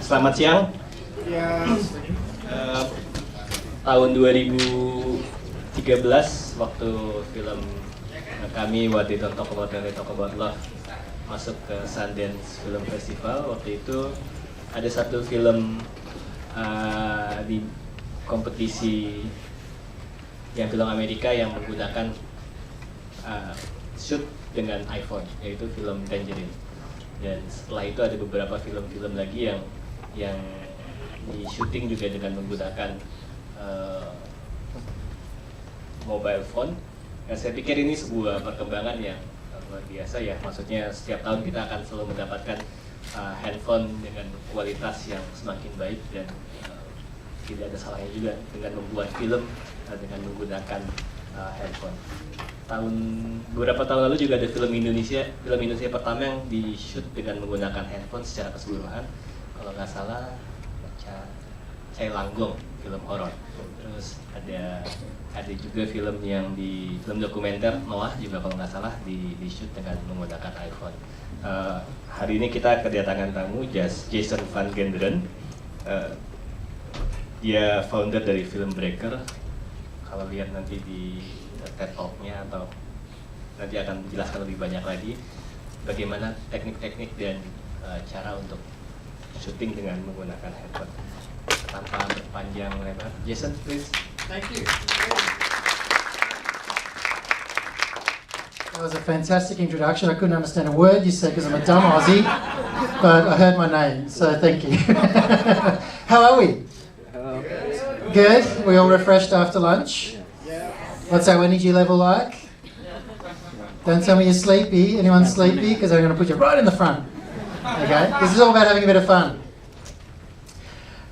Selamat siang. Tahun 2013 waktu film kami What They Don't Talk About When They Talk About Love masuk ke Sundance Film Festival. Waktu itu ada satu film di kompetisi yang film Amerika yang menggunakan shoot dengan iPhone, yaitu film Tangerine. Dan setelah itu ada beberapa film-film lagi yang di syuting juga dengan menggunakan mobile phone. Dan saya pikir ini sebuah perkembangan yang luar biasa ya. Maksudnya setiap tahun kita akan selalu mendapatkan handphone dengan kualitas yang semakin baik, dan tidak ada salahnya juga dengan membuat film dengan menggunakan handphone. Beberapa tahun lalu juga ada film Indonesia pertama yang di shoot dengan menggunakan handphone secara keseluruhan. Kalau nggak salah, Cai Langgong, film horor. Terus ada juga film film dokumenter Noah juga kalau nggak salah di shoot dengan menggunakan iPhone. Hari ini kita kedatangan tamu Jason Van Genderen. Dia founder dari Film Breaker. Kalau lihat nanti di TED Talk-nya atau nanti akan menjelaskan lebih banyak lagi bagaimana teknik-teknik dan cara untuk syuting dengan menggunakan handphone. Tanpa berpanjang lebar, Jason, please. Thank you. That was a fantastic introduction. I couldn't understand a word you said because I'm a dumb Aussie, but I heard my name, so thank you. How are we? Good. We all refreshed after lunch? What's our energy level like? Don't tell me you're sleepy. Anyone sleepy? Because I'm going to put you right in the front. Okay? This is all about having a bit of fun.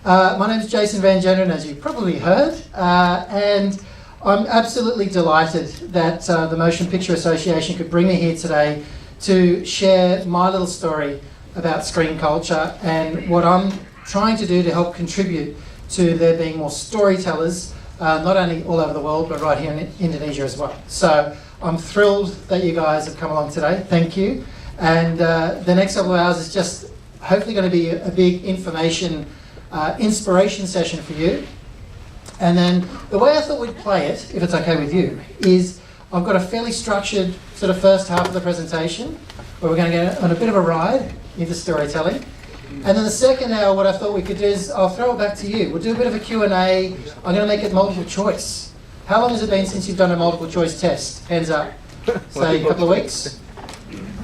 My name is Jason Van Genderen, as you probably heard, and I'm absolutely delighted that the Motion Picture Association could bring me here today to share my little story about screen culture and what I'm trying to do to help contribute to there being more storytellers, not only all over the world, but right here in Indonesia as well. So I'm thrilled that you guys have come along today. Thank you. And the next couple of hours is just hopefully going to be a big information, inspiration session for you. And then the way I thought we'd play it, if it's okay with you, is I've got a fairly structured sort of first half of the presentation where we're going to get on a bit of a ride into storytelling. And then the second hour, what I thought we could do is I'll throw it back to you. We'll do a bit of a Q&A. I'm going to make it multiple choice. How long has it been since you've done a multiple choice test? Hands up. Say a couple of weeks.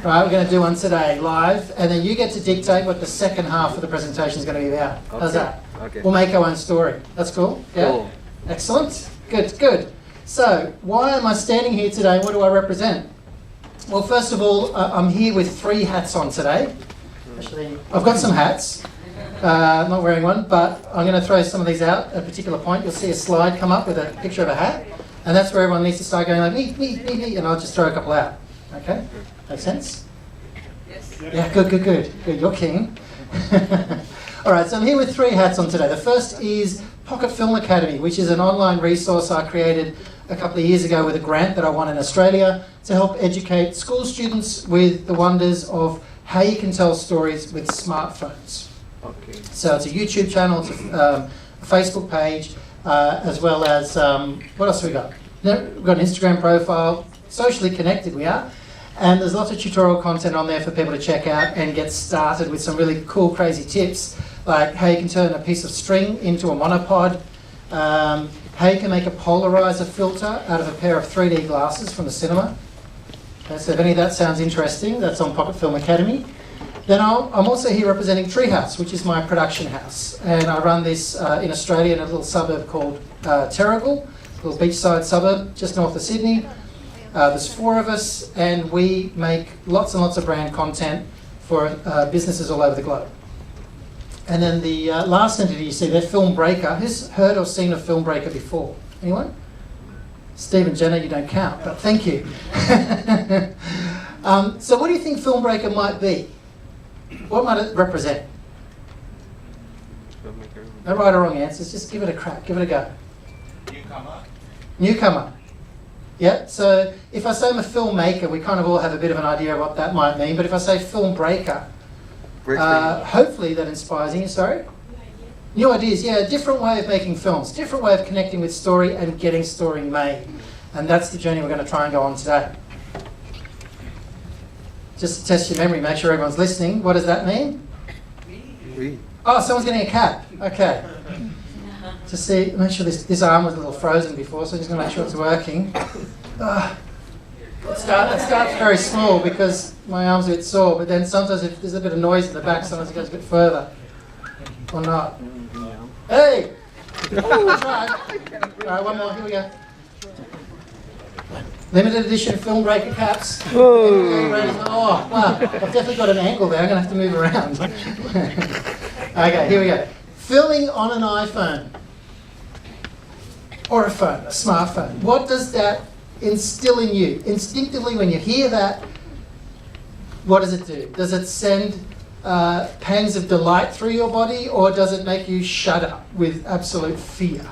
Right, we're going to do one today live, and then you get to dictate what the second half of the presentation is going to be about. Okay. How's that? Okay. We'll make our own story. That's cool? Yeah? Cool. Excellent. Good, good. So, why am I standing here today? What do I represent? Well, first of all, I'm here with 3 hats on today. Actually, I've got some hats. I'm not wearing one, but I'm going to throw some of these out at a particular point. You'll see a slide come up with a picture of a hat, and that's where everyone needs to start going like, me, and I'll just throw a couple out. Okay? Make sense? Yes. Yeah, good. You're keen. All right, so I'm here with 3 hats on today. The first is Pocket Film Academy, which is an online resource I created a couple of years ago with a grant that I won in Australia to help educate school students with the wonders of how you can tell stories with smartphones. Okay. So it's a YouTube channel, it's a Facebook page, as well as, what else have we got? We've got an Instagram profile, socially connected we are, and there's lots of tutorial content on there for people to check out and get started with some really cool, crazy tips, like how you can turn a piece of string into a monopod, how you can make a polarizer filter out of a pair of 3D glasses from the cinema. Okay, so if any of that sounds interesting, that's on Pocket Film Academy. Then I'm also here representing Treehouse, which is my production house. And I run this in Australia in a little suburb called Terrigal, a little beachside suburb just north of Sydney. There's 4 of us, and we make lots and lots of brand content for businesses all over the globe. And then the last entity you see there, Film Breaker. Who's heard or seen of Film Breaker before? Anyone? Steve and Jenna, you don't count, but thank you. So what do you think Film Breaker might be? What might it represent? No right or wrong answers, just give it a crack, give it a go. Newcomer. Yeah, so if I say I'm a filmmaker, we kind of all have a bit of an idea of what that might mean, but if I say film breaker, Hopefully that inspires you. Sorry? New ideas, yeah, a different way of making films, different way of connecting with story and getting story made. And that's the journey we're going to try and go on today. Just to test your memory, make sure everyone's listening. What does that mean? Oh, someone's getting a cap. Okay. To see, make sure this arm was a little frozen before, so I'm just going to make sure it's working. It starts very small because my arm's a bit sore, but then sometimes if there's a bit of noise in the back, sometimes it goes a bit further. Or not. Hey! That's right. Alright, one more, here we go. Limited edition film breaker caps. Oh, wow. I've definitely got an angle there. I'm going to have to move around. Okay, here we go. Filming on an iPhone. Or a phone, a smartphone. What does that instill in you? Instinctively, when you hear that, what does it do? Does it send pangs of delight through your body, or does it make you shudder with absolute fear?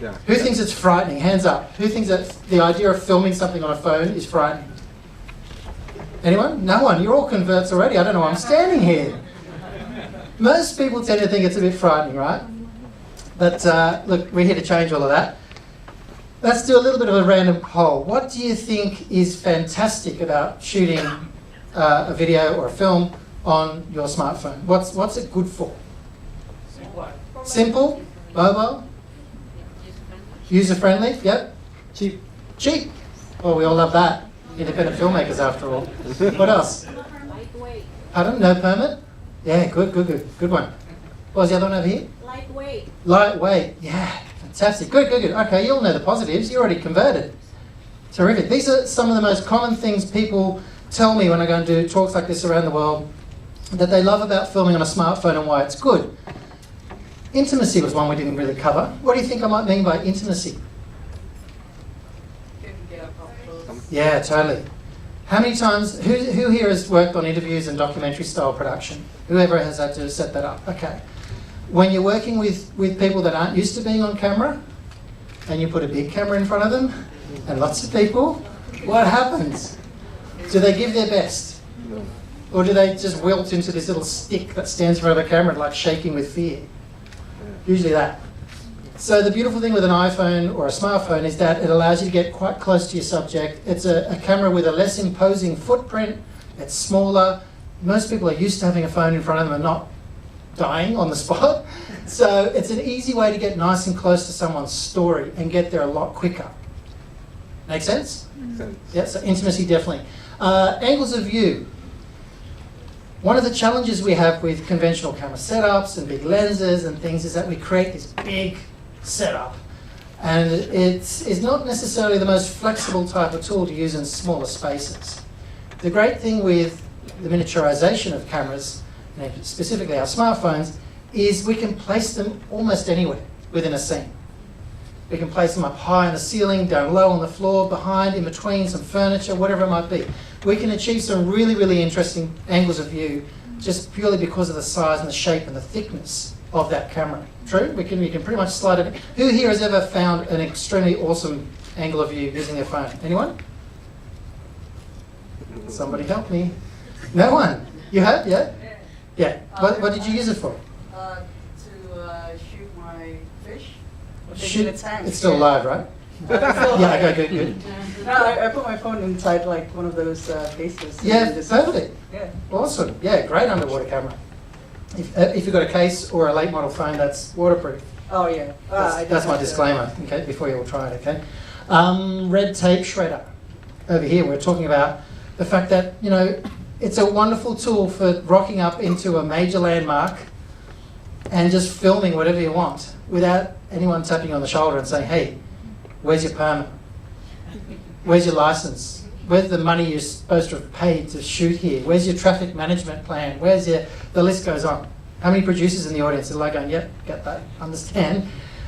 Yeah. Who thinks it's frightening? Hands up. Who thinks that the idea of filming something on a phone is frightening? Anyone? No one. You're all converts already. I don't know why I'm standing here. Most people tend to think it's a bit frightening, right? But look, we're here to change all of that. Let's do a little bit of a random poll. What do you think is fantastic about shooting a video or a film on your smartphone? What's it good for? Simple? Mobile? User-friendly? Yep. Cheap. Cheap. Well, we all love that. Independent filmmakers, after all. What else? Lightweight. Pardon? No permit? Yeah, good one. What was the other one over here? Lightweight. Lightweight. Yeah, fantastic. Good. Okay, you all know the positives. You're already converted. Terrific. These are some of the most common things people tell me when I go and do talks like this around the world that they love about filming on a smartphone and why it's good. Intimacy was one we didn't really cover. What do you think I might mean by intimacy? Yeah, totally. How many times, who here has worked on interviews and documentary style production? Whoever has had to set that up, okay. When you're working with people that aren't used to being on camera, and you put a big camera in front of them, and lots of people, what happens? Do they give their best? Or do they just wilt into this little stick that stands in front of the camera like shaking with fear? Usually that. So the beautiful thing with an iPhone or a smartphone is that it allows you to get quite close to your subject. It's a camera with a less imposing footprint. It's smaller. Most people are used to having a phone in front of them and not dying on the spot. So it's an easy way to get nice and close to someone's story and get there a lot quicker. Make sense? Makes sense. Yeah, so intimacy definitely. Angles of view. One of the challenges we have with conventional camera setups and big lenses and things is that we create this big setup. And it's not necessarily the most flexible type of tool to use in smaller spaces. The great thing with the miniaturization of cameras, and specifically our smartphones, is we can place them almost anywhere within a scene. We can place them up high on the ceiling, down low on the floor, behind, in between, some furniture, whatever it might be. We can achieve some really, really interesting angles of view just purely because of the size and the shape and the thickness of that camera. True? We can pretty much slide it. Who here has ever found an extremely awesome angle of view using their phone? Anyone? Somebody help me. No one? You have? Yeah? Yeah. What did you use it for? To shoot my fish. Shoot. In the tank. It's still alive, right? Yeah, okay, good. No, I put my phone inside like one of those cases. Yeah, totally. Yeah. Awesome. Yeah, great underwater camera. If you've got a case or a late model phone that's waterproof. Oh yeah. That's my disclaimer, okay, before you all try it, okay? Red tape shredder. Over here, we're talking about the fact that, you know, it's a wonderful tool for rocking up into a major landmark and just filming whatever you want without anyone tapping you on the shoulder and saying, hey, where's your permit? Where's your license? Where's the money you're supposed to have paid to shoot here? Where's your traffic management plan? Where's your... The list goes on. How many producers in the audience are like going, yep, get that, understand?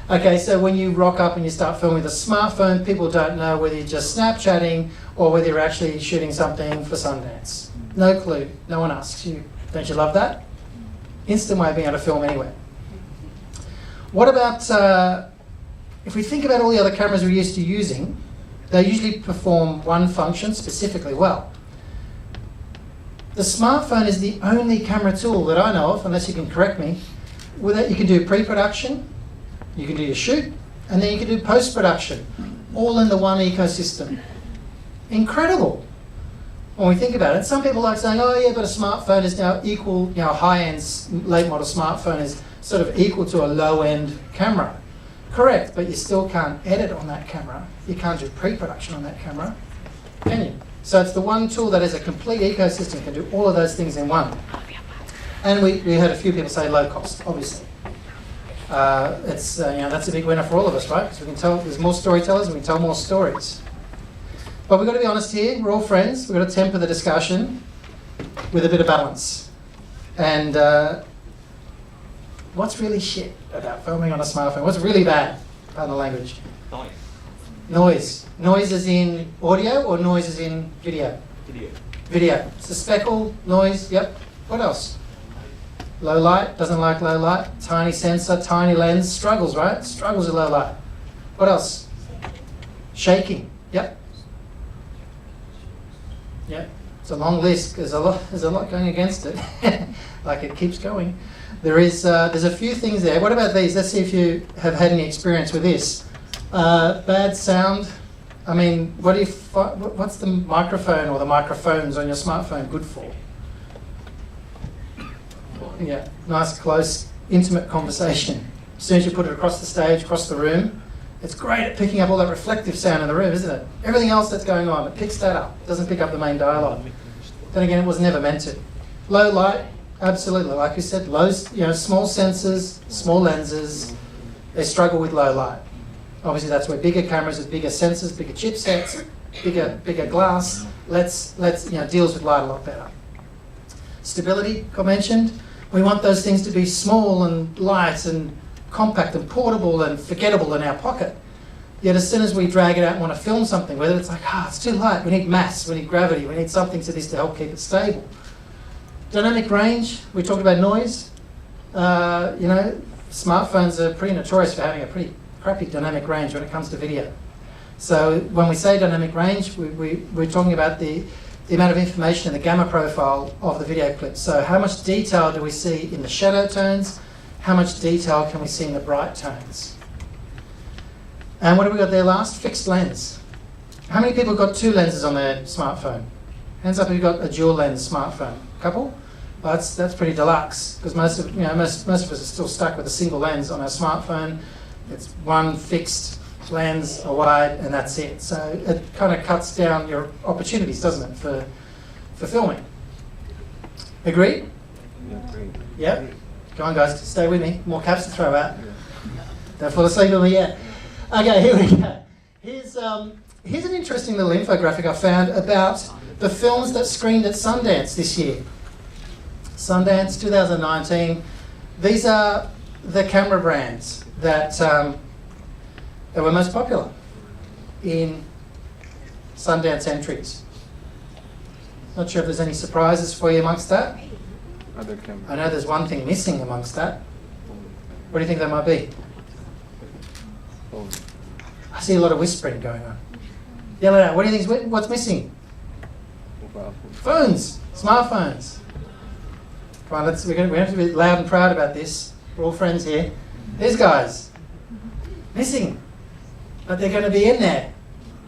Okay, so when you rock up and you start filming with a smartphone, people don't know whether you're just Snapchatting or whether you're actually shooting something for Sundance. No clue. No one asks you. Don't you love that? Instant way of being able to film anywhere. What about, if we think about all the other cameras we're used to using, they usually perform one function specifically well. The smartphone is the only camera tool that I know of, unless you can correct me, with that you can do pre-production, you can do your shoot, and then you can do post-production, all in the one ecosystem. Incredible when we think about it. Some people like saying, oh yeah, but a smartphone is now equal, you know, a high-end late model smartphone is sort of equal to a low-end camera. Correct, but you still can't edit on that camera. You can't do pre-production on that camera, can you? So it's the one tool that is a complete ecosystem, can do all of those things in one. And we heard a few people say low cost, obviously. It's you know, that's a big winner for all of us, right? Because we can tell, there's more storytellers, and we can tell more stories. But we've got to be honest here, we're all friends, we've got to temper the discussion with a bit of balance. And what's really shit about filming on a smartphone? What's really bad, pardon the language? Noise. Noise. Noise is in audio or noise is in video? Video. Video. It's a speckle, noise, yep. What else? Low light, doesn't like low light. Tiny sensor, tiny lens, struggles, right? Struggles with low light. What else? Shaking, yep. Yep, it's a long list. There's a lot going against it. Like it keeps going. There's a few things there. What about these? Let's see if you have had any experience with this. Bad sound. I mean, what's the microphone or the microphones on your smartphone good for? Yeah, nice, close, intimate conversation. As soon as you put it across the stage, across the room, it's great at picking up all that reflective sound in the room, isn't it? Everything else that's going on, it picks that up. It doesn't pick up the main dialogue. Then again, it was never meant to. Low light, absolutely. Like you said, small sensors, small lenses, they struggle with low light. Obviously, that's where bigger cameras with bigger sensors, bigger chipsets, bigger glass, deals with light a lot better. Stability, I mentioned. We want those things to be small and light and compact and portable and forgettable in our pocket. Yet as soon as we drag it out and want to film something, whether it's like, it's too light, we need mass, we need gravity, we need something to this to help keep it stable. Dynamic range, we talked about noise. Smartphones are pretty notorious for having a pretty crappy dynamic range when it comes to video. So when we say dynamic range, we're talking about the amount of information in the gamma profile of the video clip. So how much detail do we see in the shadow tones? How much detail can we see in the bright tones? And what have we got there last? Fixed lens. How many people got two lenses on their smartphone? Hands up if you've got a dual lens smartphone. Couple? Well, that's pretty deluxe, because most of us are still stuck with a single lens on our smartphone. It's one fixed lens, a wide, and that's it. So it kind of cuts down your opportunities, doesn't it, for filming? Agreed? Yeah, great. Yep. Go on, guys, stay with me. More caps to throw out. Don't fall asleep on me yet. Okay, here we go. Here's an interesting little infographic I found about the films that screened at Sundance this year. Sundance 2019. These are the camera brands that were most popular in Sundance entries. Not sure if there's any surprises for you amongst that. Other camera. I know there's one thing missing amongst that. What do you think that might be? Phone. I see a lot of whispering going on. Yell it out. What do you think? What's missing? Mobile phone. Phones, smartphones. Come on, we have to be loud and proud about this. We're all friends here. These guys, missing, but they're going to be in there.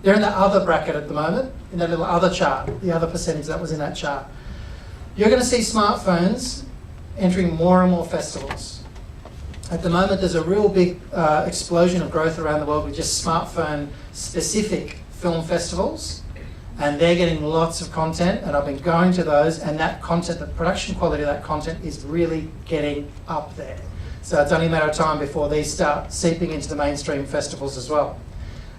They're in that other bracket at the moment, in that little other chart, the other percentage that was in that chart. You're going to see smartphones entering more and more festivals. At the moment, there's a real big explosion of growth around the world with just smartphone-specific film festivals, and they're getting lots of content, and I've been going to those, and that content, the production quality of that content is really getting up there. So it's only a matter of time before these start seeping into the mainstream festivals as well.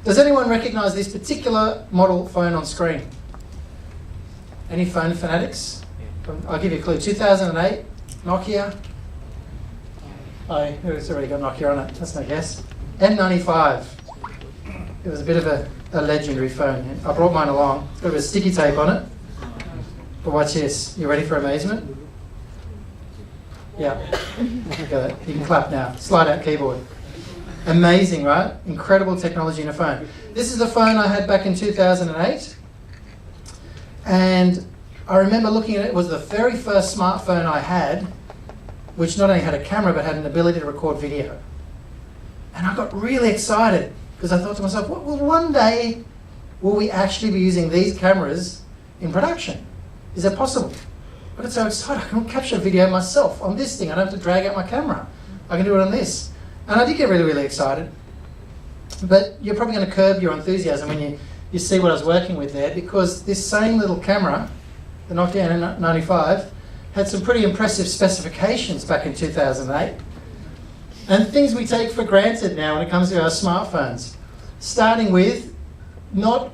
Does anyone recognise this particular model phone on screen? Any phone fanatics? I'll give you a clue. 2008, Nokia. Oh, it's already got Nokia on it. That's no guess. N95. It was a bit of a legendary phone. I brought mine along. It's got a bit of sticky tape on it. But watch this. You ready for amazement? Yeah. Look at that. You can clap now. Slide out keyboard. Amazing, right? Incredible technology in a phone. This is the phone I had back in 2008. And I remember looking at it, it was the very first smartphone I had, which not only had a camera but had an ability to record video. And I got really excited because I thought to myself, well, one day will we actually be using these cameras in production? Is that possible? I got so excited, I can capture video myself on this thing. I don't have to drag out my camera. I can do it on this. And I did get really, really excited. But you're probably going to curb your enthusiasm when you see what I was working with there, because this same little camera, the Nokia N95, had some pretty impressive specifications back in 2008. And things we take for granted now when it comes to our smartphones. Starting with no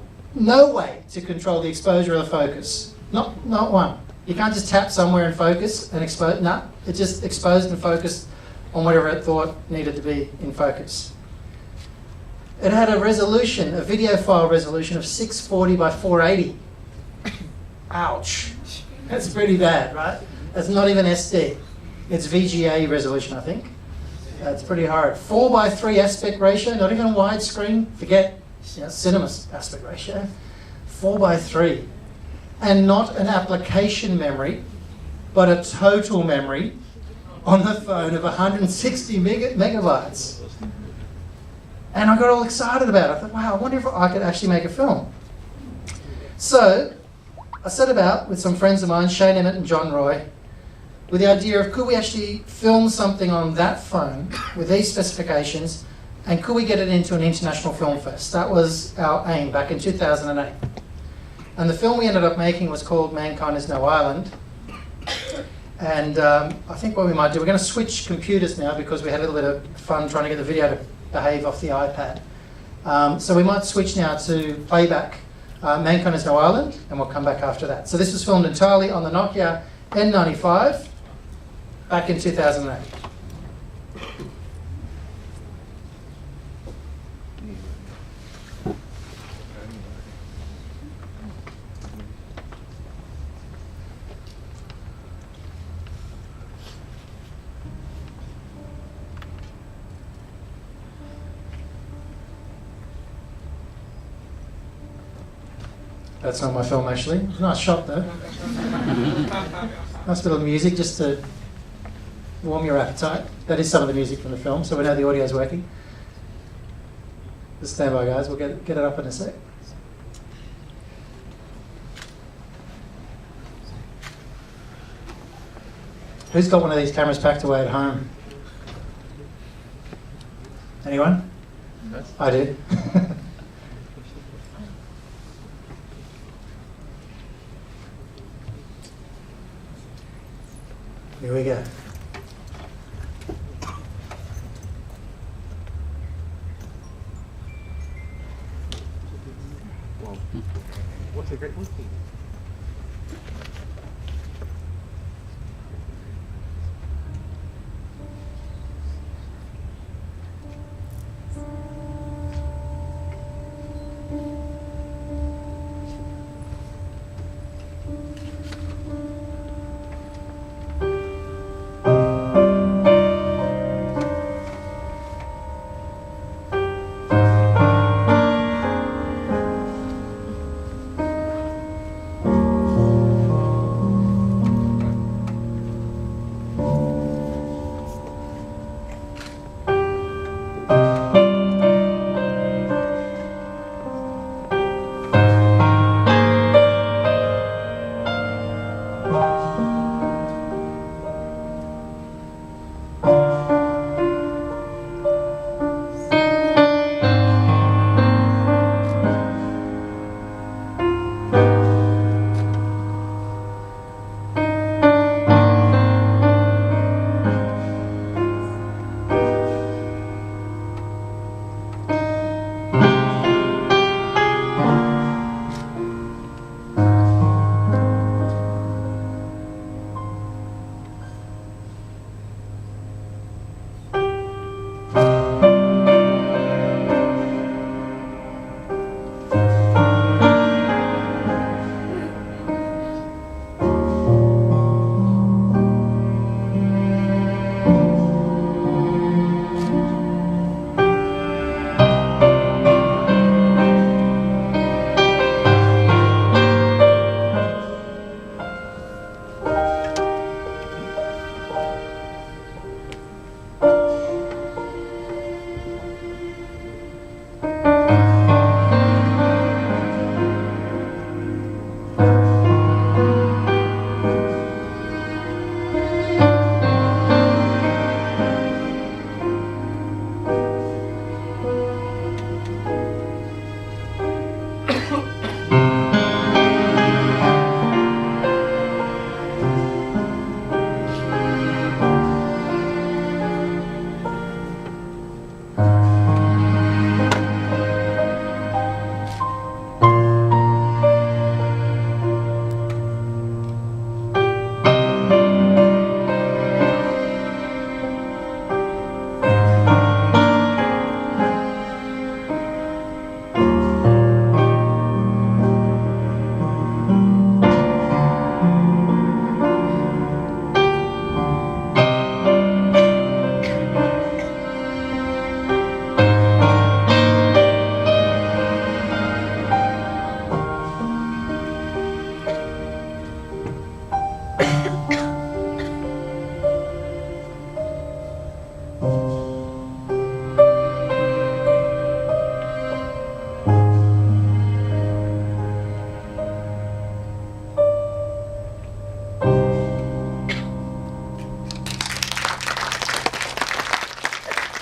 way to control the exposure or the focus. Not one. You can't just tap somewhere and focus and expose. No, it just exposed and focused on whatever it thought needed to be in focus. It had a resolution, a video file resolution of 640 by 480. Ouch. That's pretty bad, right? That's not even SD. It's VGA resolution, I think. That's pretty hard. 4 by 3 aspect ratio, not even widescreen. Forget cinema aspect ratio. 4 by 3. And not an application memory, but a total memory on the phone of 160 megabytes. And I got all excited about it. I thought, wow, I wonder if I could actually make a film. So I set about with some friends of mine, Shane Emmett and John Roy, with the idea of could we actually film something on that phone with these specifications, and could we get it into an international film fest? That was our aim back in 2008. And the film we ended up making was called Mankind Is No Island. And I think what we might do, we're going to switch computers now because we had a little bit of fun trying to get the video to behave off the iPad. So we might switch now to playback Mankind Is No Island, and we'll come back after that. So this was filmed entirely on the Nokia N95 back in 2008. That's not my film, actually. It's a nice shot, though. Nice bit of music just to warm your appetite. That is some of the music from the film, so we know the audio's working. Just stand by, guys. We'll get it up in a sec. Who's got one of these cameras packed away at home? Anyone? Yes. I do. Here we go. Wow. What a great movie.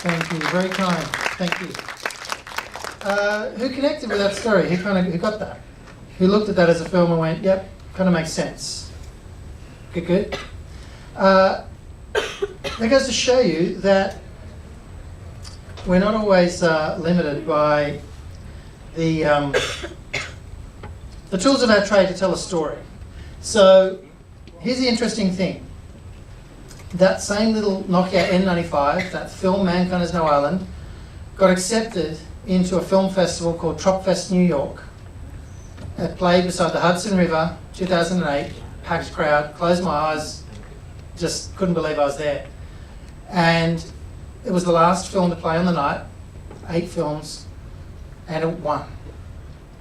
Thank you, very kind. Thank you. Who connected with that story? Who got that? Who looked at that as a film and went, yep, kind of makes sense. Good. That goes to show you that we're not always limited by the tools of our trade to tell a story. So here's the interesting thing. That same little Nokia N95, that film Mankind Has No Island, got accepted into a film festival called Tropfest New York. It played beside the Hudson River, 2008, packed crowd, closed my eyes, just couldn't believe I was there. And it was the last film to play on the night, 8 films, and it won.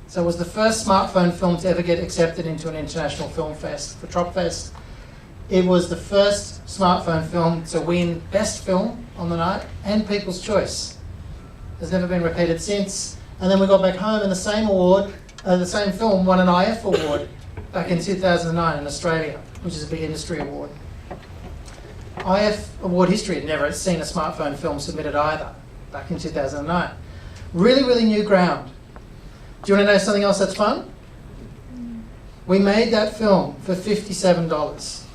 So it was the first smartphone film to ever get accepted into an international film fest, for Tropfest. It was the first smartphone film to win Best Film on the night and People's Choice. Has never been repeated since. And then we got back home and the same award, the same film won an IF award back in 2009 in Australia, which is a big industry award. IF award history had never seen a smartphone film submitted either, back in 2009. Really, really new ground. Do you want to know something else that's fun? We made that film for $57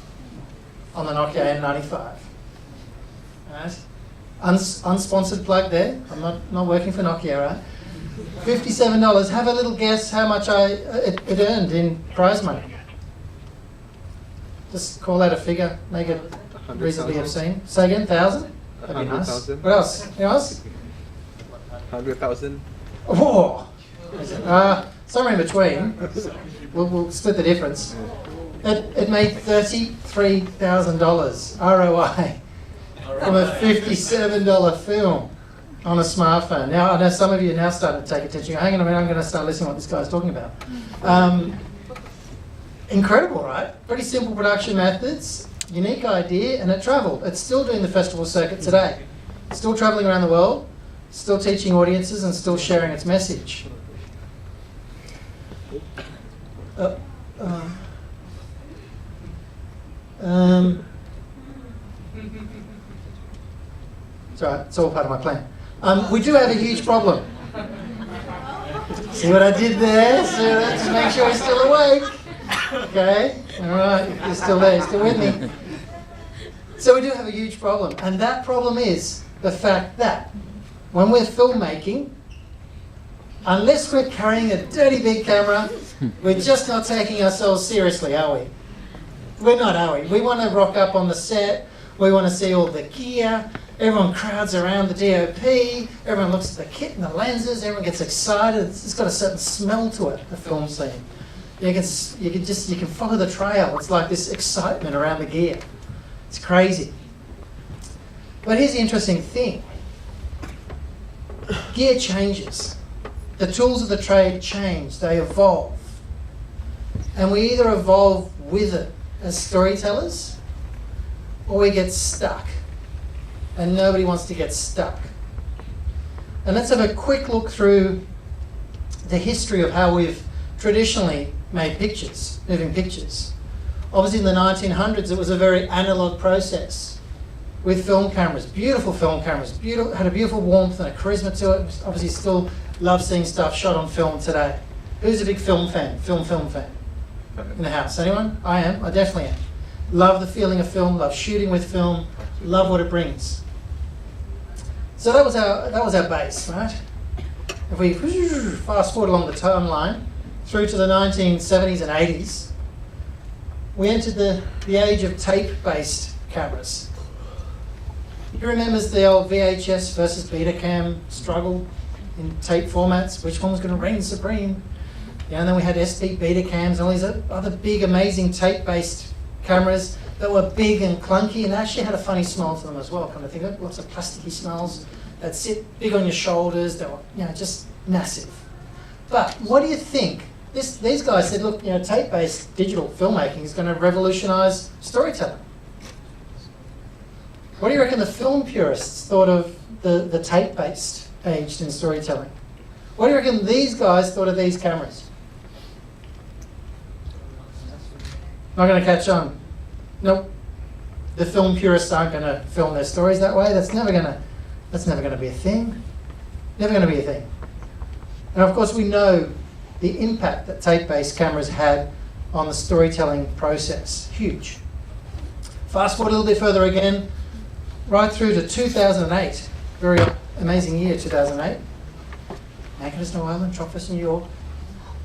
on the Nokia N95. Right? Unsponsored plug there. I'm not working for Nokia, right? $57. Have a little guess how much it earned in prize money. Just call out a figure, make it reasonably obscene. Say again, 1,000? That'd be nice. 100,000. What else? Anything else? 100,000. Oh! Somewhere in between. We'll split the difference. It made $33,000 ROI from a $57 film on a smartphone. Now, I know some of you are now starting to take attention. Hang on a minute, I'm going to start listening to what this guy's talking about. Incredible, right? Pretty simple production methods, unique idea, and it travelled. It's still doing the festival circuit today. Still travelling around the world, still teaching audiences and still sharing its message. It's all right, it's all part of my plan. We do have a huge problem. See what I did there? So let's make sure he's still awake. Okay, all right, you're still there, you're still with me. So we do have a huge problem, and that problem is the fact that when we're filmmaking, unless we're carrying a dirty big camera, we're just not taking ourselves seriously, are we? We're not, are we? We want to rock up on the set, we want to see all the gear, everyone crowds around the DOP, everyone looks at the kit and the lenses, everyone gets excited. It's got a certain smell to it, the film scene. You can follow the trail. It's like this excitement around the gear. It's crazy. But here's the interesting thing. Gear changes. The tools of the trade change, they evolve. And we either evolve with it as storytellers, or we get stuck. And nobody wants to get stuck. And let's have a quick look through the history of how we've traditionally made pictures, moving pictures. Obviously in the 1900s it was a very analogue process with film cameras, beautiful film cameras, had a beautiful warmth and a charisma to it. Obviously still love seeing stuff shot on film today. Who's a big film fan, film fan in the house? Anyone? I am, I definitely am. Love the feeling of film, love shooting with film, love what it brings. So that was our base, right? If we fast forward along the timeline through to the 1970s and 80s, we entered the age of tape-based cameras. Who remembers the old VHS versus Betacam struggle in tape formats? Which one was going to reign supreme? Yeah, and then we had SD Betacams and all these other big, amazing tape-based cameras that were big and clunky and actually had a funny smell to them as well, kind of thing. Lots of plasticky smells that sit big on your shoulders. They were, just massive. But what do you think? These guys said, look, tape-based digital filmmaking is going to revolutionise storytelling. What do you reckon the film purists thought of the tape-based aged in storytelling? What do you reckon these guys thought of these cameras? Not going to catch on. Nope. The film purists aren't going to film their stories that way. That's never going That's never going to be a thing. Never going to be a thing. And of course, we know the impact that tape-based cameras had on the storytelling process. Huge. Fast forward a little bit further again, right through to 2008. Very amazing year, 2008. Anchorage, New Island, Tropfus, New York.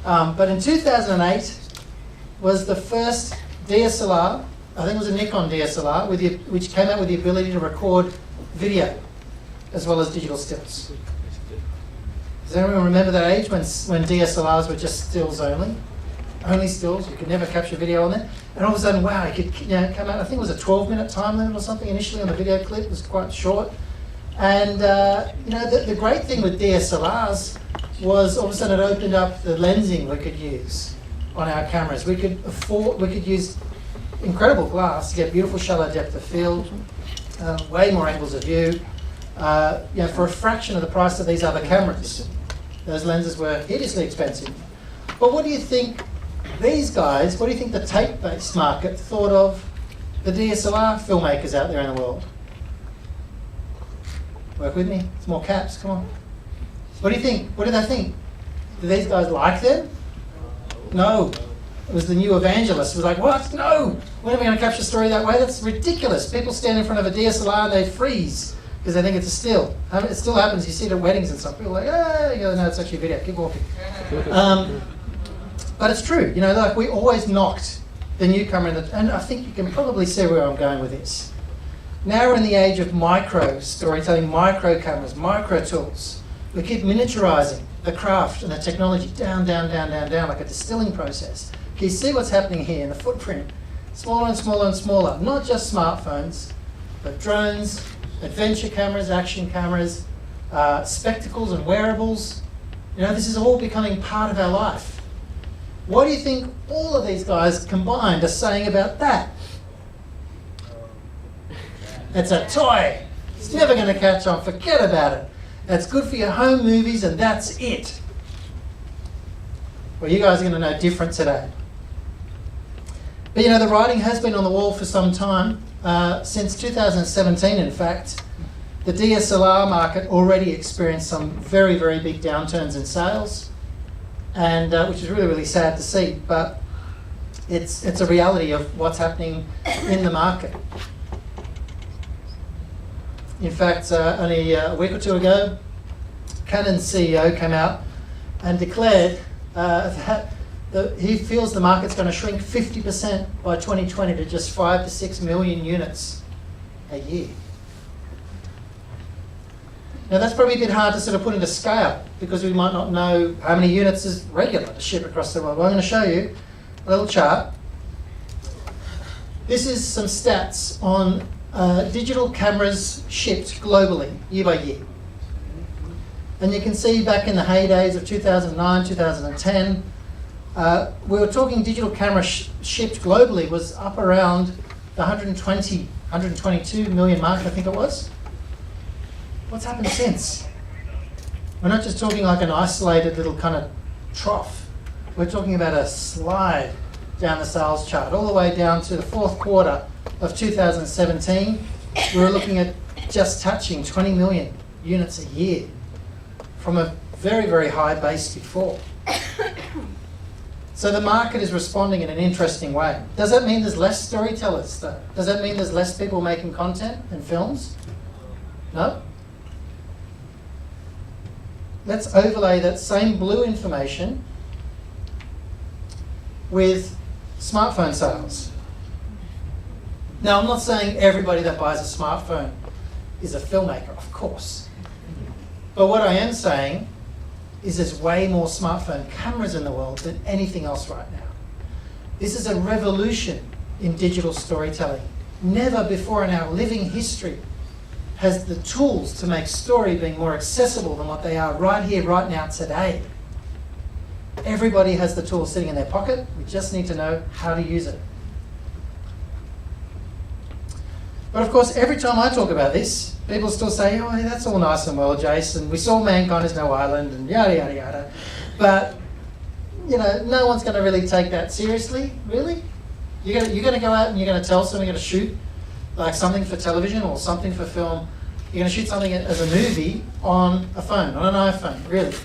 But in 2008 was the first DSLR, I think it was a Nikon DSLR, which came out with the ability to record video as well as digital stills. Does anyone remember that age when DSLRs were just stills only? Only stills, you could never capture video on it. And all of a sudden, wow, it could come out, I think it was a 12-minute time limit or something initially on the video clip, it was quite short. And the great thing with DSLRs was all of a sudden it opened up the lensing we could use on our cameras. We could use incredible glass to get beautiful shallow depth of field, way more angles of view, for a fraction of the price of these other cameras. Those lenses were hideously expensive. But what do you think these guys, what do you think the tape-based market thought of the DSLR filmmakers out there in the world? Work with me, it's more caps, come on. What do you think? What did they think? Did these guys like them? No. It was the new evangelist. It was like, what? No! When are we going to capture a story that way? That's ridiculous. People stand in front of a DSLR and they freeze because they think it's a still. It still happens. You see it at weddings and stuff. People are like, ah, you go, no, it's actually a video. Keep walking. But it's true. Like we always knocked the newcomer and I think you can probably see where I'm going with this. Now we're in the age of micro storytelling, micro cameras, micro tools. We keep miniaturizing the craft and the technology down, like a distilling process. Can you see what's happening here in the footprint? Smaller and smaller and smaller. Not just smartphones, but drones, adventure cameras, action cameras, spectacles and wearables. This is all becoming part of our life. What do you think all of these guys combined are saying about that? It's a toy. It's never going to catch on. Forget about it. It's good for your home movies and that's it. Well, you guys are going to know different today. But the writing has been on the wall for some time. Since 2017, in fact, the DSLR market already experienced some very, very big downturns in sales, and which is really, really sad to see. But it's a reality of what's happening in the market. In fact, only a week or two ago, Canon's CEO came out and declared that he feels the market's going to shrink 50% by 2020 to just 5 to 6 million units a year. Now that's probably a bit hard to sort of put into scale because we might not know how many units is regular to ship across the world. Well, I'm going to show you a little chart. This is some stats on digital cameras shipped globally year by year. And you can see back in the heydays of 2009, 2010, we were talking digital camera shipped globally was up around the 122 million mark, I think it was. What's happened since? We're not just talking like an isolated little kind of trough. We're talking about a slide down the sales chart, all the way down to the fourth quarter of 2017. We were looking at just touching 20 million units a year from a very, very high base before. So the market is responding in an interesting way. Does that mean there's less storytellers though? Does that mean there's less people making content and films? No? Let's overlay that same blue information with smartphone sales. Now, I'm not saying everybody that buys a smartphone is a filmmaker, of course. But what I am saying is there's way more smartphone cameras in the world than anything else right now. This is a revolution in digital storytelling. Never before in our living history has the tools to make story being more accessible than what they are right here, right now, today. Everybody has the tools sitting in their pocket. We just need to know how to use it. But of course, every time I talk about this, people still say, oh, that's all nice and well, Jason. We saw mankind is no island and yada, yada, yada. But, no one's going to really take that seriously, really? You're going to go out and you're going to tell someone you're going to shoot like something for television or something for film, You're going to shoot something as a movie on a phone, on an iPhone, really.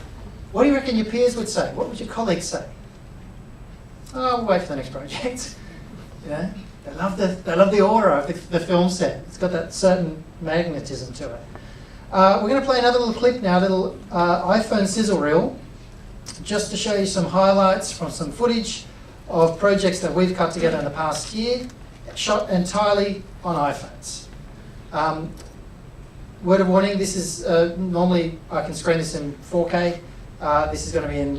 What do you reckon your peers would say? What would your colleagues say? Oh, we'll wait for the next project. You know, they love the aura of the film set. It's got that certain magnetism to it. We're going to play another little clip now, a little iPhone sizzle reel, just to show you some highlights from some footage of projects that we've cut together in the past year, shot entirely on iPhones. Word of warning, this is normally I can screen this in 4K. This is going to be in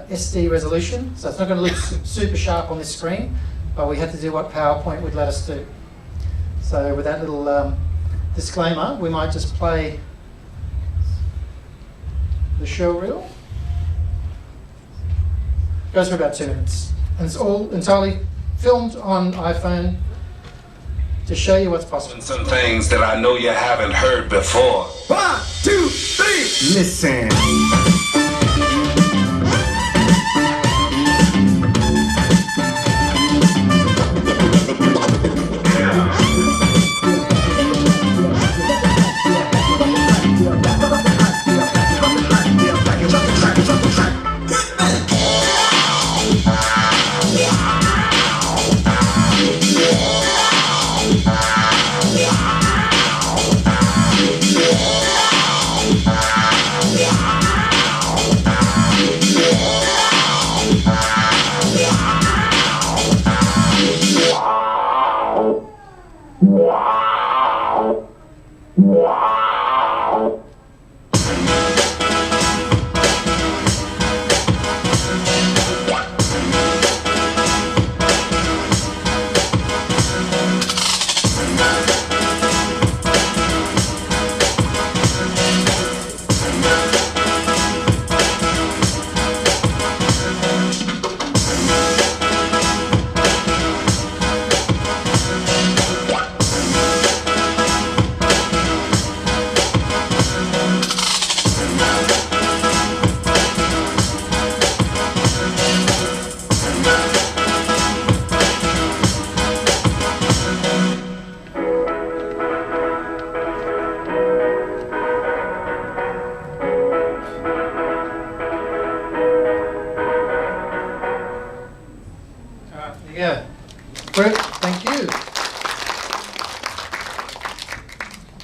SD resolution, so it's not going to look super sharp on this screen, but we had to do what PowerPoint would let us do. So with that little disclaimer, we might just play the show reel. Goes for about 2 minutes. And it's all entirely filmed on iPhone to show you what's possible. Some things that I know you haven't heard before. 1, 2, 3, listen.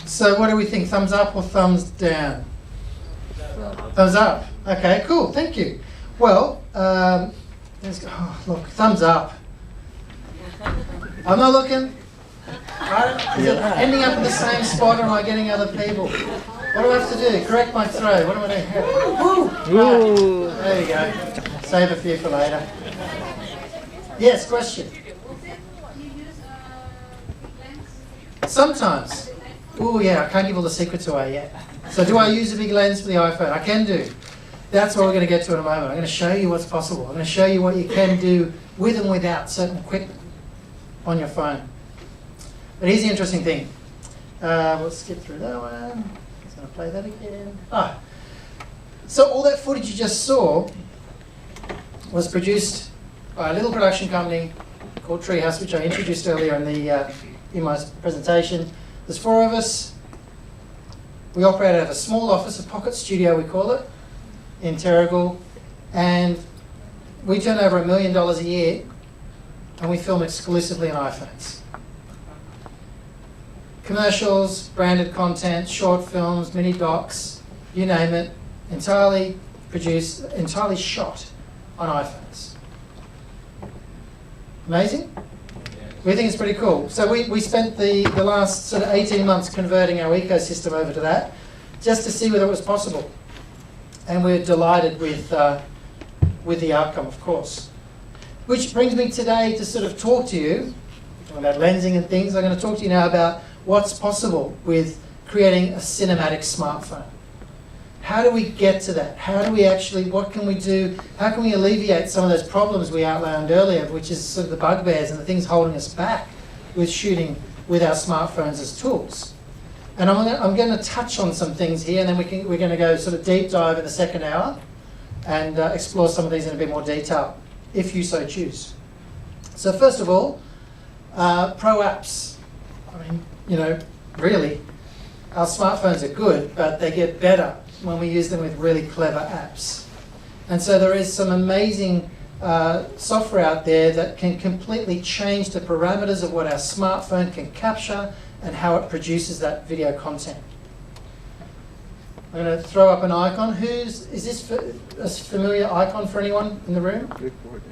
So what do we think? Thumbs up or thumbs down? Thumbs up. Okay, cool. Thank you. Well, let's go. Oh, look, thumbs up. I'm not looking. Right? Is it ending up in the same spot, or am I getting other people? What do I have to do? Correct my throw. What am I doing? Woo! Right. There you go. Save a few for later. Yes, question. Sometimes. Oh yeah, I can't give all the secrets away yet. So do I use a big lens for the iPhone? I can do. That's what we're going to get to in a moment. I'm going to show you what's possible. I'm going to show you what you can do with and without certain equipment on your phone. But here's the interesting thing. We'll skip through that one. Just going to play that again. So all that footage you just saw was produced by a little production company called Treehouse, which I introduced earlier in my presentation. There's 4 of us. We operate out of a small office, a pocket studio we call it, in Terrigal, and we turn over $1 million a year, and we film exclusively on iPhones. Commercials, branded content, short films, mini docs, you name it, entirely produced, entirely shot on iPhones. Amazing? We think it's pretty cool. So we spent the last sort of 18 months converting our ecosystem over to that, just to see whether it was possible. And we're delighted with the outcome, of course. Which brings me today to sort of talk to you about lensing and things. I'm going to talk to you now about what's possible with creating a cinematic smartphone. How do we get to that? How do we actually, what can we do? How can we alleviate some of those problems we outlined earlier, which is sort of the bugbears and the things holding us back with shooting with our smartphones as tools? And I'm going to touch on some things here, and then we're going to go sort of deep dive in the second hour and explore some of these in a bit more detail, if you so choose. So first of all, pro apps. I mean, you know, really, our smartphones are good, but they get better when we use them with really clever apps. And so there is some amazing software out there that can completely change the parameters of what our smartphone can capture and how it produces that video content. I'm going to throw up an icon. Is this a familiar icon for anyone in the room? Clipboard,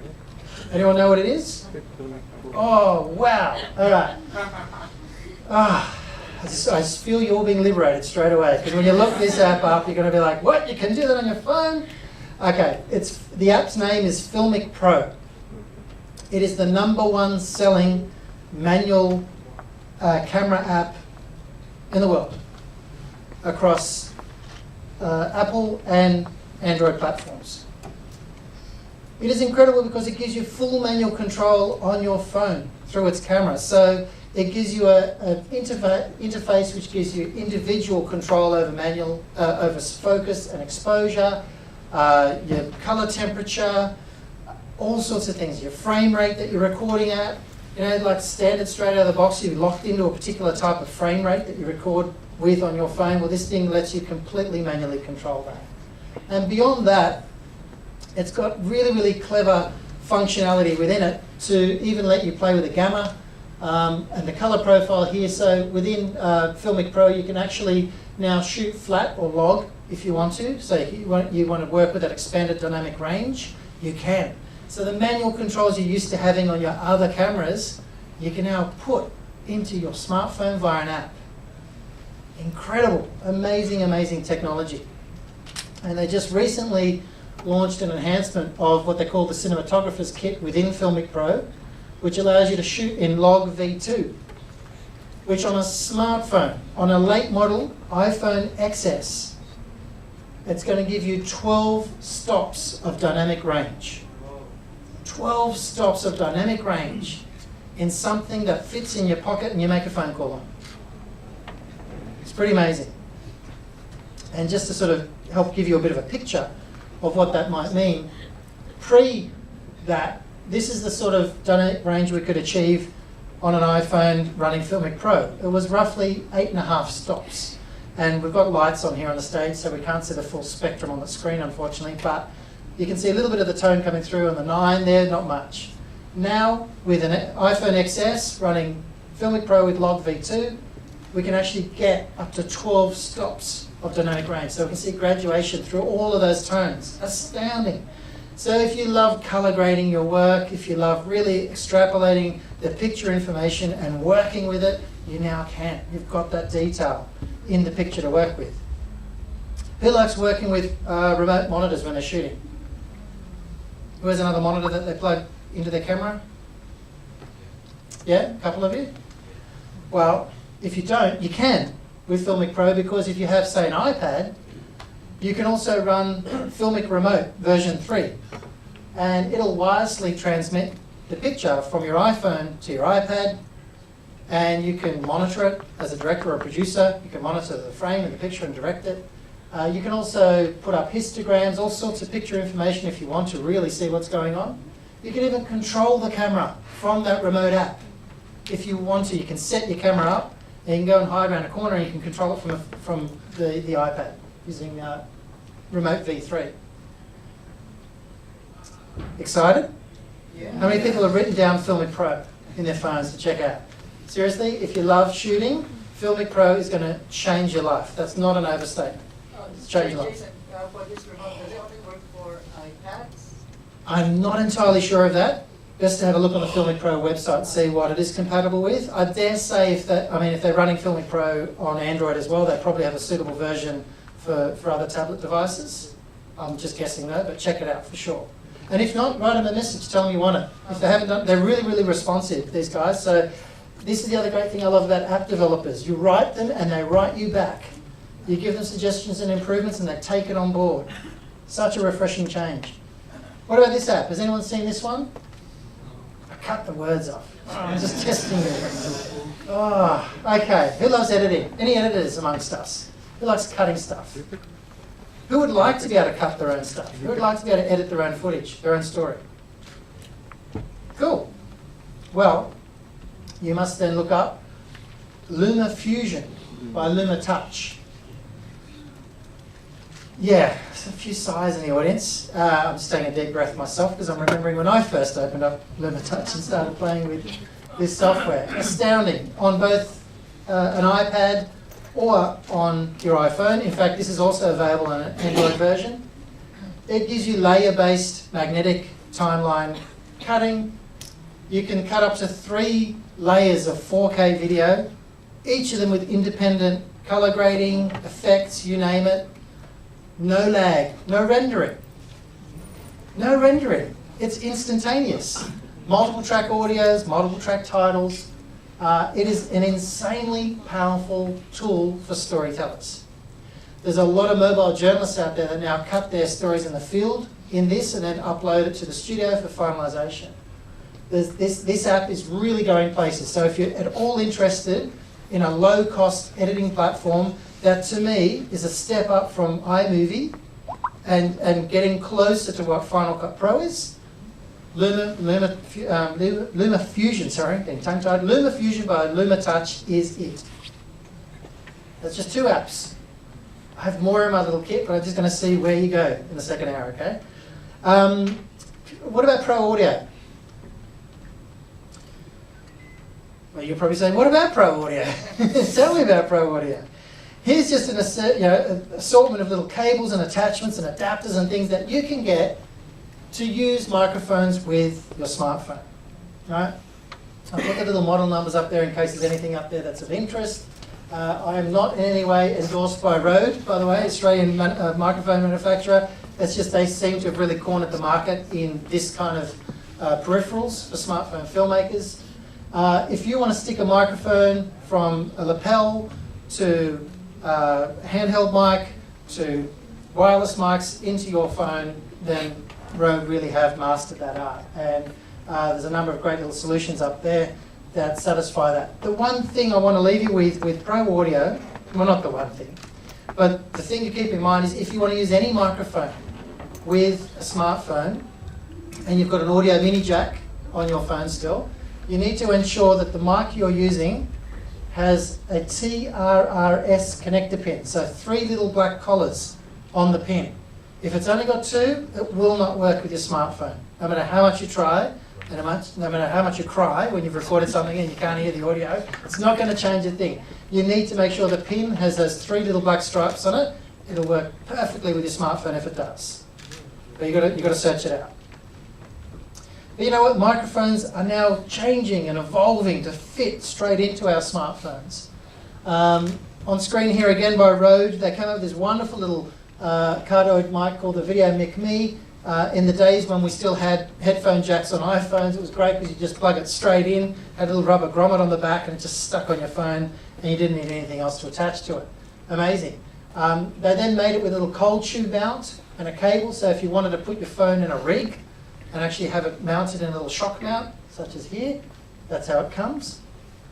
Anyone know what it is? Oh, wow. All right. I just feel you all being liberated straight away, because when you look this app up, you're going to be like, what? You can do that on your phone? Okay, the app's name is Filmic Pro. It is the #1 selling manual camera app in the world across Apple and Android platforms. It is incredible because it gives you full manual control on your phone through its camera. So it gives you an interface which gives you individual control over over focus and exposure, your color temperature, all sorts of things, your frame rate that you're recording at. You know, like standard straight out of the box, you're locked into a particular type of frame rate that you record with on your phone. Well, this thing lets you completely manually control that. And beyond that, it's got really, really clever functionality within it to even let you play with the gamma and the color profile here. So within Filmic Pro, you can actually now shoot flat or log if you want to. So if you want to work with that expanded dynamic range, you can. So the manual controls you're used to having on your other cameras, you can now put into your smartphone via an app. Incredible, amazing, amazing technology. And they just recently launched an enhancement of what they call the cinematographer's kit within Filmic Pro, which allows you to shoot in log V2, which on a smartphone, on a late model iPhone XS, it's going to give you 12 stops of dynamic range. 12 stops of dynamic range in something that fits in your pocket and you make a phone call on. It's pretty amazing. And just to sort of help give you a bit of a picture of what that might mean, pre that, this is the sort of dynamic range we could achieve on an iPhone running Filmic Pro. It was roughly 8.5 stops. And we've got lights on here on the stage, so we can't see the full spectrum on the screen, unfortunately, but you can see a little bit of the tone coming through on the 9 there, not much. Now, with an iPhone XS running Filmic Pro with log V2, we can actually get up to 12 stops of dynamic range. So we can see graduation through all of those tones. Astounding. So if you love color grading your work, if you love really extrapolating the picture information and working with it, you now can. You've got that detail in the picture to work with. Who likes working with remote monitors when they're shooting? Who has another monitor that they plug into their camera? Yeah, a couple of you? Well, if you don't, you can with Filmic Pro, because if you have, say, an iPad, you can also run Filmic Remote version 3. And it'll wirelessly transmit the picture from your iPhone to your iPad, and you can monitor it as a director or a producer. You can monitor the frame and the picture and direct it. You can also put up histograms, all sorts of picture information if you want to really see what's going on. You can even control the camera from that remote app. If you want to, you can set your camera up, and you can go and hide around a corner, and you can control it from the iPad using Remote V3. Excited? Yeah. How many people have written down Filmic Pro in their phones to check out? Seriously, if you love shooting, Filmic Pro is going to change your life. That's not an overstatement. It's changed your life. Jason, for this remote, does it only work for iPads? I'm not entirely sure of that. Best to have a look on the Filmic Pro website and see what it is compatible with. I dare say if they're running Filmic Pro on Android as well, they probably have a suitable version for other tablet devices. I'm just guessing though, but check it out for sure. And if not, write them a message, tell them you want it. If they haven't done, they're really, really responsive, these guys. So this is the other great thing I love about app developers. You write them and they write you back. You give them suggestions and improvements and they take it on board. Such a refreshing change. What about this app? Has anyone seen this one? I cut the words off. I'm just testing you. Oh, okay. Who loves editing? Any editors amongst us? Who likes cutting stuff? Who would like to be able to cut their own stuff? Who would like to be able to edit their own footage, their own story? Cool. Well, you must then look up Luma Fusion by Luma Touch. Yeah, there's a few sighs in the audience. I'm just taking a deep breath myself because I'm remembering when I first opened up Luma Touch and started playing with this software. Astounding on both an iPad or on your iPhone. In fact, this is also available in an Android version. It gives you layer-based magnetic timeline cutting. You can cut up to 3 layers of 4K video, each of them with independent color grading, effects, you name it. No lag, no rendering. No rendering. It's instantaneous. Multiple track audios, multiple track titles. It is an insanely powerful tool for storytellers. There's a lot of mobile journalists out there that now cut their stories in the field in this and then upload it to the studio for finalization. This app is really going places. So if you're at all interested in a low-cost editing platform, that to me is a step up from iMovie and getting closer to what Final Cut Pro is. Luma Fusion, sorry, getting tongue-tied. Luma Fusion by Luma Touch is it. That's just 2 apps. I have more in my little kit, but I'm just going to see where you go in the second hour, okay? What about Pro Audio? Well, you're probably saying, what about Pro Audio? Tell me about Pro Audio. Here's just an assortment of little cables and attachments and adapters and things that you can get to use microphones with your smartphone. Right? I've got the little model numbers up there in case there's anything up there that's of interest. I am not in any way endorsed by Rode, by the way, Australian microphone manufacturer. It's just they seem to have really cornered the market in this kind of peripherals for smartphone filmmakers. If you want to stick a microphone from a lapel to handheld mic to wireless mics into your phone, then Rode really have mastered that art. And there's a number of great little solutions up there that satisfy that. The one thing I want to leave you with Pro Audio, well, not the one thing, but the thing to keep in mind is if you want to use any microphone with a smartphone and you've got an audio mini jack on your phone still, you need to ensure that the mic you're using has a TRRS connector pin, so 3 little black collars on the pin. If it's only got 2, it will not work with your smartphone. No matter how much you try, and no matter how much you cry when you've recorded something and you can't hear the audio, it's not going to change a thing. You need to make sure the pin has those 3 little black stripes on it. It'll work perfectly with your smartphone if it does. But you've got to search it out. But you know what? Microphones are now changing and evolving to fit straight into our smartphones. On screen here again by Rode, they came up with this wonderful little cardioid mic called the Video Mic Me. In the days when we still had headphone jacks on iPhones, it was great because you just plug it straight in, had a little rubber grommet on the back, and it just stuck on your phone, and you didn't need anything else to attach to it. Amazing. They then made it with a little cold tube mount and a cable, so if you wanted to put your phone in a rig and actually have it mounted in a little shock mount, such as here, that's how it comes.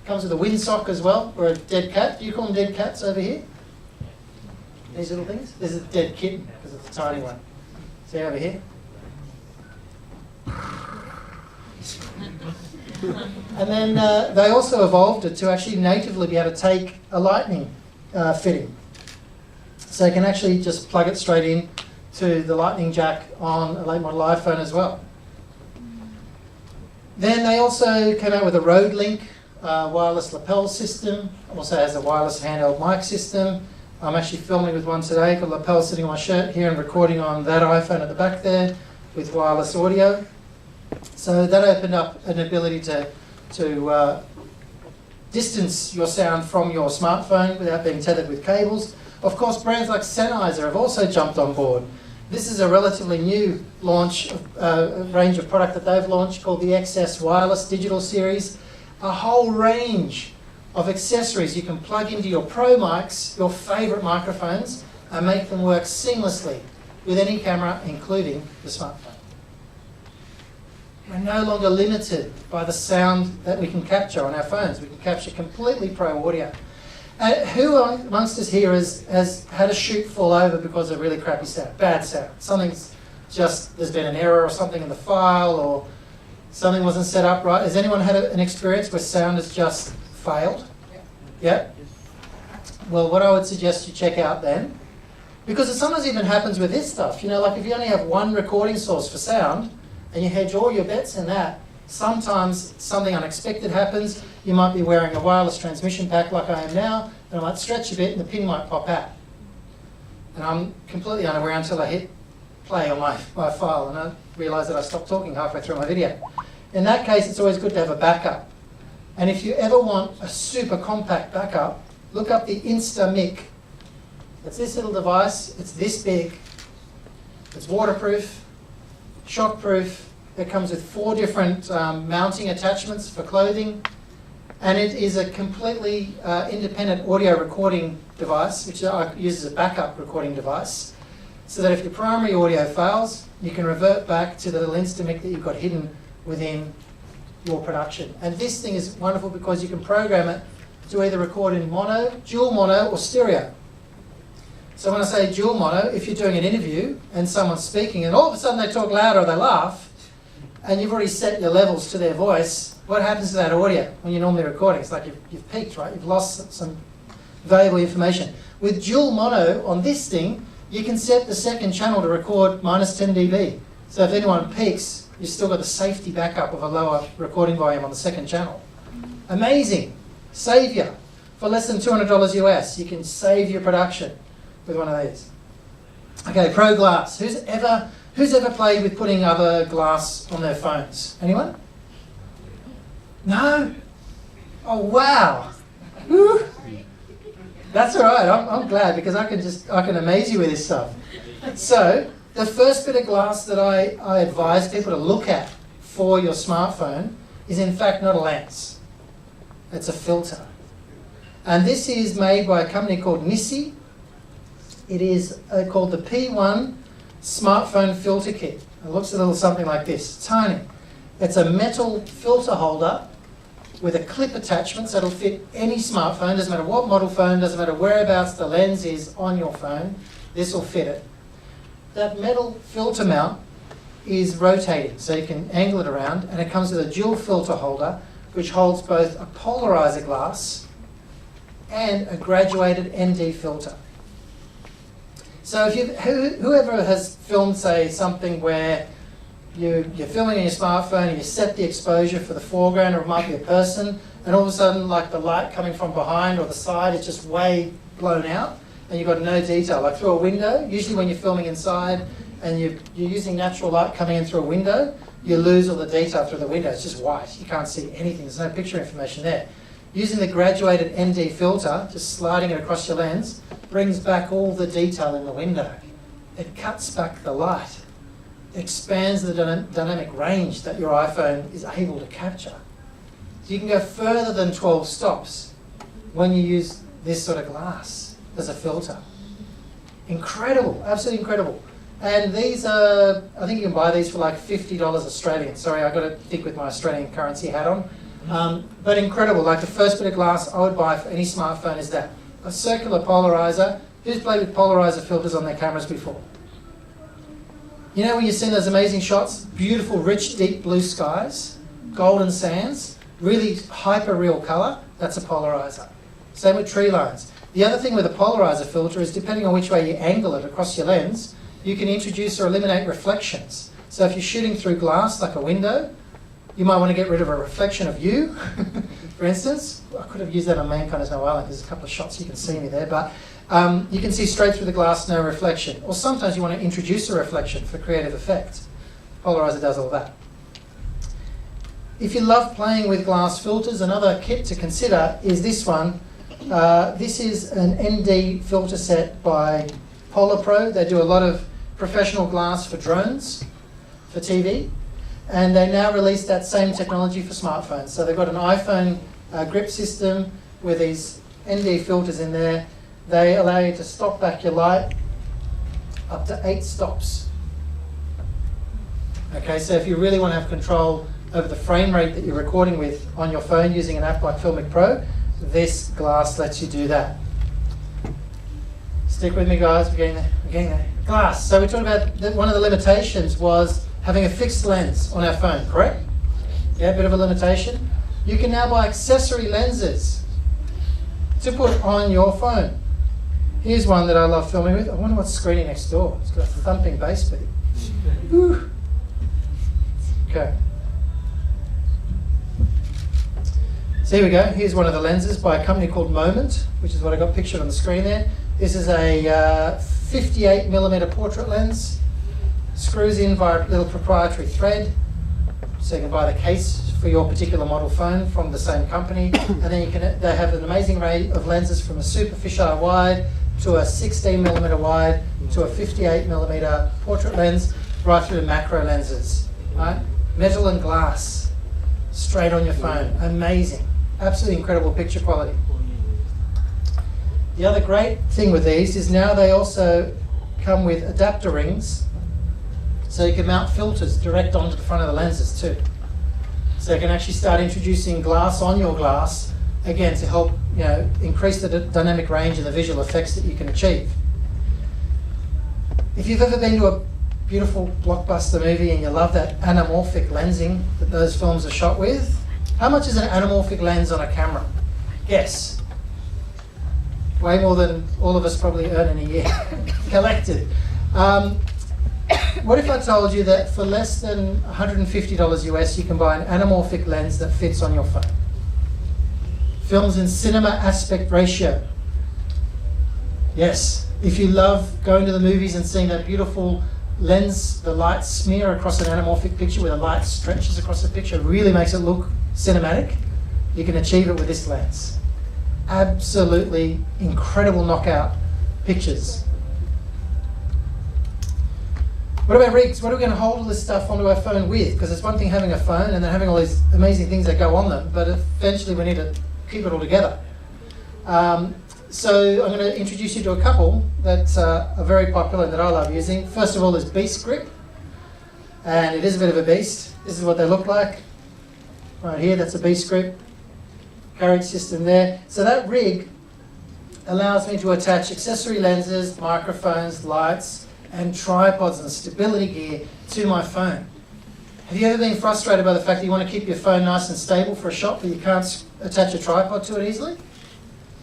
Comes with a windsock as well, or a dead cat. Do you call them dead cats over here? These little things? This is a dead kitten, because it's a tiny one. See over here? And then they also evolved it to actually natively be able to take a lightning fitting. So you can actually just plug it straight in to the lightning jack on a late model iPhone as well. Then they also came out with a Rode Link wireless lapel system. Also has a wireless handheld mic system. I'm actually filming with one today, got a lapel sitting on my shirt here and recording on that iPhone at the back there with wireless audio. So that opened up an ability to distance your sound from your smartphone without being tethered with cables. Of course, brands like Sennheiser have also jumped on board. This is a relatively new launch, range of product that they've launched called the XS Wireless Digital Series. A whole range of accessories you can plug into your pro mics, your favourite microphones, and make them work seamlessly with any camera, including the smartphone. We're no longer limited by the sound that we can capture on our phones. We can capture completely pro audio. Who amongst us here has had a shoot fall over because of really crappy sound, bad sound? Something's just, there's been an error or something in the file, or something wasn't set up right. Has anyone had an experience where sound has just failed? Yeah? well, what I would suggest you check out then, because it sometimes even happens with this stuff, you know, like if you only have one recording source for sound and you hedge all your bets in that, sometimes something unexpected happens. You might be wearing a wireless transmission pack like I am now, and I might stretch a bit and the pin might pop out. And I'm completely unaware until I hit play on my file and I realise that I stopped talking halfway through my video. In that case, it's always good to have a backup. And if you ever want a super compact backup, look up the InstaMic. It's this little device, it's this big, it's waterproof, shockproof, it comes with 4 different mounting attachments for clothing, and it is a completely independent audio recording device, which I use as a backup recording device, so that if your primary audio fails, you can revert back to the little InstaMic that you've got hidden within your production. And this thing is wonderful because you can program it to either record in mono, dual mono, or stereo. So when I say dual mono, if you're doing an interview and someone's speaking and all of a sudden they talk louder or they laugh, and you've already set your levels to their voice, what happens to that audio when you're normally recording? It's like you've peaked, right? You've lost some valuable information. With dual mono on this thing, you can set the second channel to record minus 10 dB. So if anyone peaks, you've still got the safety backup of a lower recording volume on the second channel. Amazing. Save you. For less than $200 US, you can save your production with one of these. Okay, Pro Glass. Who's ever played with putting other glass on their phones? Anyone? No? Oh, wow. Woo. That's all right. I'm glad because I can amaze you with this stuff. So, the first bit of glass that I advise people to look at for your smartphone is in fact not a lens. It's a filter. And this is made by a company called Sesi. It is called the P1 Smartphone Filter Kit. It looks a little something like this, tiny. It's a metal filter holder with a clip attachment, so it'll fit any smartphone, doesn't matter what model phone, doesn't matter whereabouts the lens is on your phone, this will fit it. That metal filter mount is rotating, so you can angle it around, and it comes with a dual filter holder, which holds both a polarizer glass and a graduated ND filter. So if whoever has filmed, say, something where you're filming on your smartphone and you set the exposure for the foreground, or it might be a person, and all of a sudden, like the light coming from behind or the side is just way blown out, and you've got no detail, like through a window. Usually when you're filming inside and you're using natural light coming in through a window, you lose all the detail through the window. It's just white. You can't see anything. There's no picture information there. Using the graduated ND filter, just sliding it across your lens, brings back all the detail in the window. It cuts back the light. It expands the dynamic range that your iPhone is able to capture. So you can go further than 12 stops when you use this sort of glass as a filter. Incredible, absolutely incredible. And these are, I think you can buy these for like $50 Australian. Sorry, I've got to think with my Australian currency hat on. But incredible, like the first bit of glass I would buy for any smartphone is that. A circular polarizer. Who's played with polarizer filters on their cameras before? You know when you've seen those amazing shots, beautiful, rich, deep blue skies, golden sands, really hyper-real colour, that's a polarizer. Same with tree lines. The other thing with a polarizer filter is depending on which way you angle it across your lens, you can introduce or eliminate reflections. So if you're shooting through glass like a window, you might want to get rid of a reflection of you, for instance. I could have used that on Mankind Is No Island. There's a couple of shots you can see me there, but you can see straight through the glass, no reflection. Or sometimes you want to introduce a reflection for creative effect. Polarizer does all that. If you love playing with glass filters, another kit to consider is this one. This is an ND filter set by Polar Pro. They do a lot of professional glass for drones, for TV. And they now released that same technology for smartphones. So they've got an iPhone grip system with these ND filters in there. They allow you to stop back your light up to 8 stops. Okay, so if you really want to have control over the frame rate that you're recording with on your phone using an app like Filmic Pro, this glass lets you do that. Stick with me, guys. We're getting there. Glass. So we talked about one of the limitations was having a fixed lens on our phone, correct? Yeah, a bit of a limitation. You can now buy accessory lenses to put on your phone. Here's one that I love filming with. I wonder what's screening next door. It's got a thumping bass beat. Woo. Okay. So here we go. Here's one of the lenses by a company called Moment, which is what I got pictured on the screen there. This is a 58mm portrait lens. Screws in via a little proprietary thread. So you can buy the case for your particular model phone from the same company. And then they have an amazing array of lenses from a super fisheye wide to a 16mm wide to a 58mm portrait lens, right through to macro lenses. Right? Metal and glass, straight on your phone. Amazing. Absolutely incredible picture quality. The other great thing with these is now they also come with adapter rings, so you can mount filters direct onto the front of the lenses too. So you can actually start introducing glass on your glass, again to help increase the dynamic range and the visual effects that you can achieve. If you've ever been to a beautiful blockbuster movie and you love that anamorphic lensing that those films are shot with, how much is an anamorphic lens on a camera? Guess. Way more than all of us probably earn in a year, collected. What if I told you that for less than $150 US, you can buy an anamorphic lens that fits on your phone? Films in cinema aspect ratio. Yes, if you love going to the movies and seeing that beautiful lens, the light smear across an anamorphic picture where the light stretches across the picture, really makes it look cinematic, you can achieve it with this lens. Absolutely incredible knockout pictures. What about rigs? What are we going to hold all this stuff onto our phone with? Because it's one thing having a phone and then having all these amazing things that go on them, but eventually we need to keep it all together. So I'm going to introduce you to a couple that are very popular and that I love using. First of all is Beast Grip, and it is a bit of a beast. This is what they look like. Right here, that's a Beast Grip. Carriage system there. So that rig allows me to attach accessory lenses, microphones, lights, and tripods and stability gear to my phone. Have you ever been frustrated by the fact that you want to keep your phone nice and stable for a shot, but you can't attach a tripod to it easily?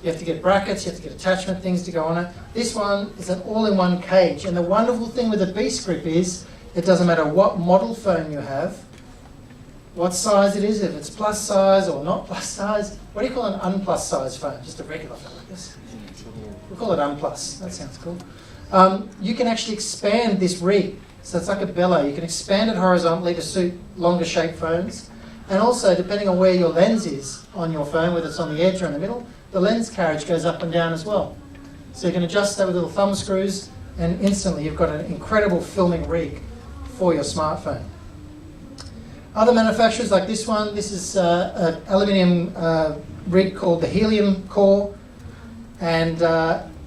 You have to get brackets, you have to get attachment things to go on it. This one is an all-in-one cage, and the wonderful thing with the Beast Grip is it doesn't matter what model phone you have, what size it is, if it's plus size or not plus size. What do you call an unplus size phone? Just a regular phone like this? We'll call it unplus. That sounds cool. You can actually expand this rig. So it's like a bellow. You can expand it horizontally to suit longer shaped phones. And also, depending on where your lens is on your phone, whether it's on the edge or in the middle, the lens carriage goes up and down as well. So you can adjust that with little thumb screws, and instantly you've got an incredible filming rig for your smartphone. Other manufacturers like this one, this is an aluminium rig called the Helium Core, and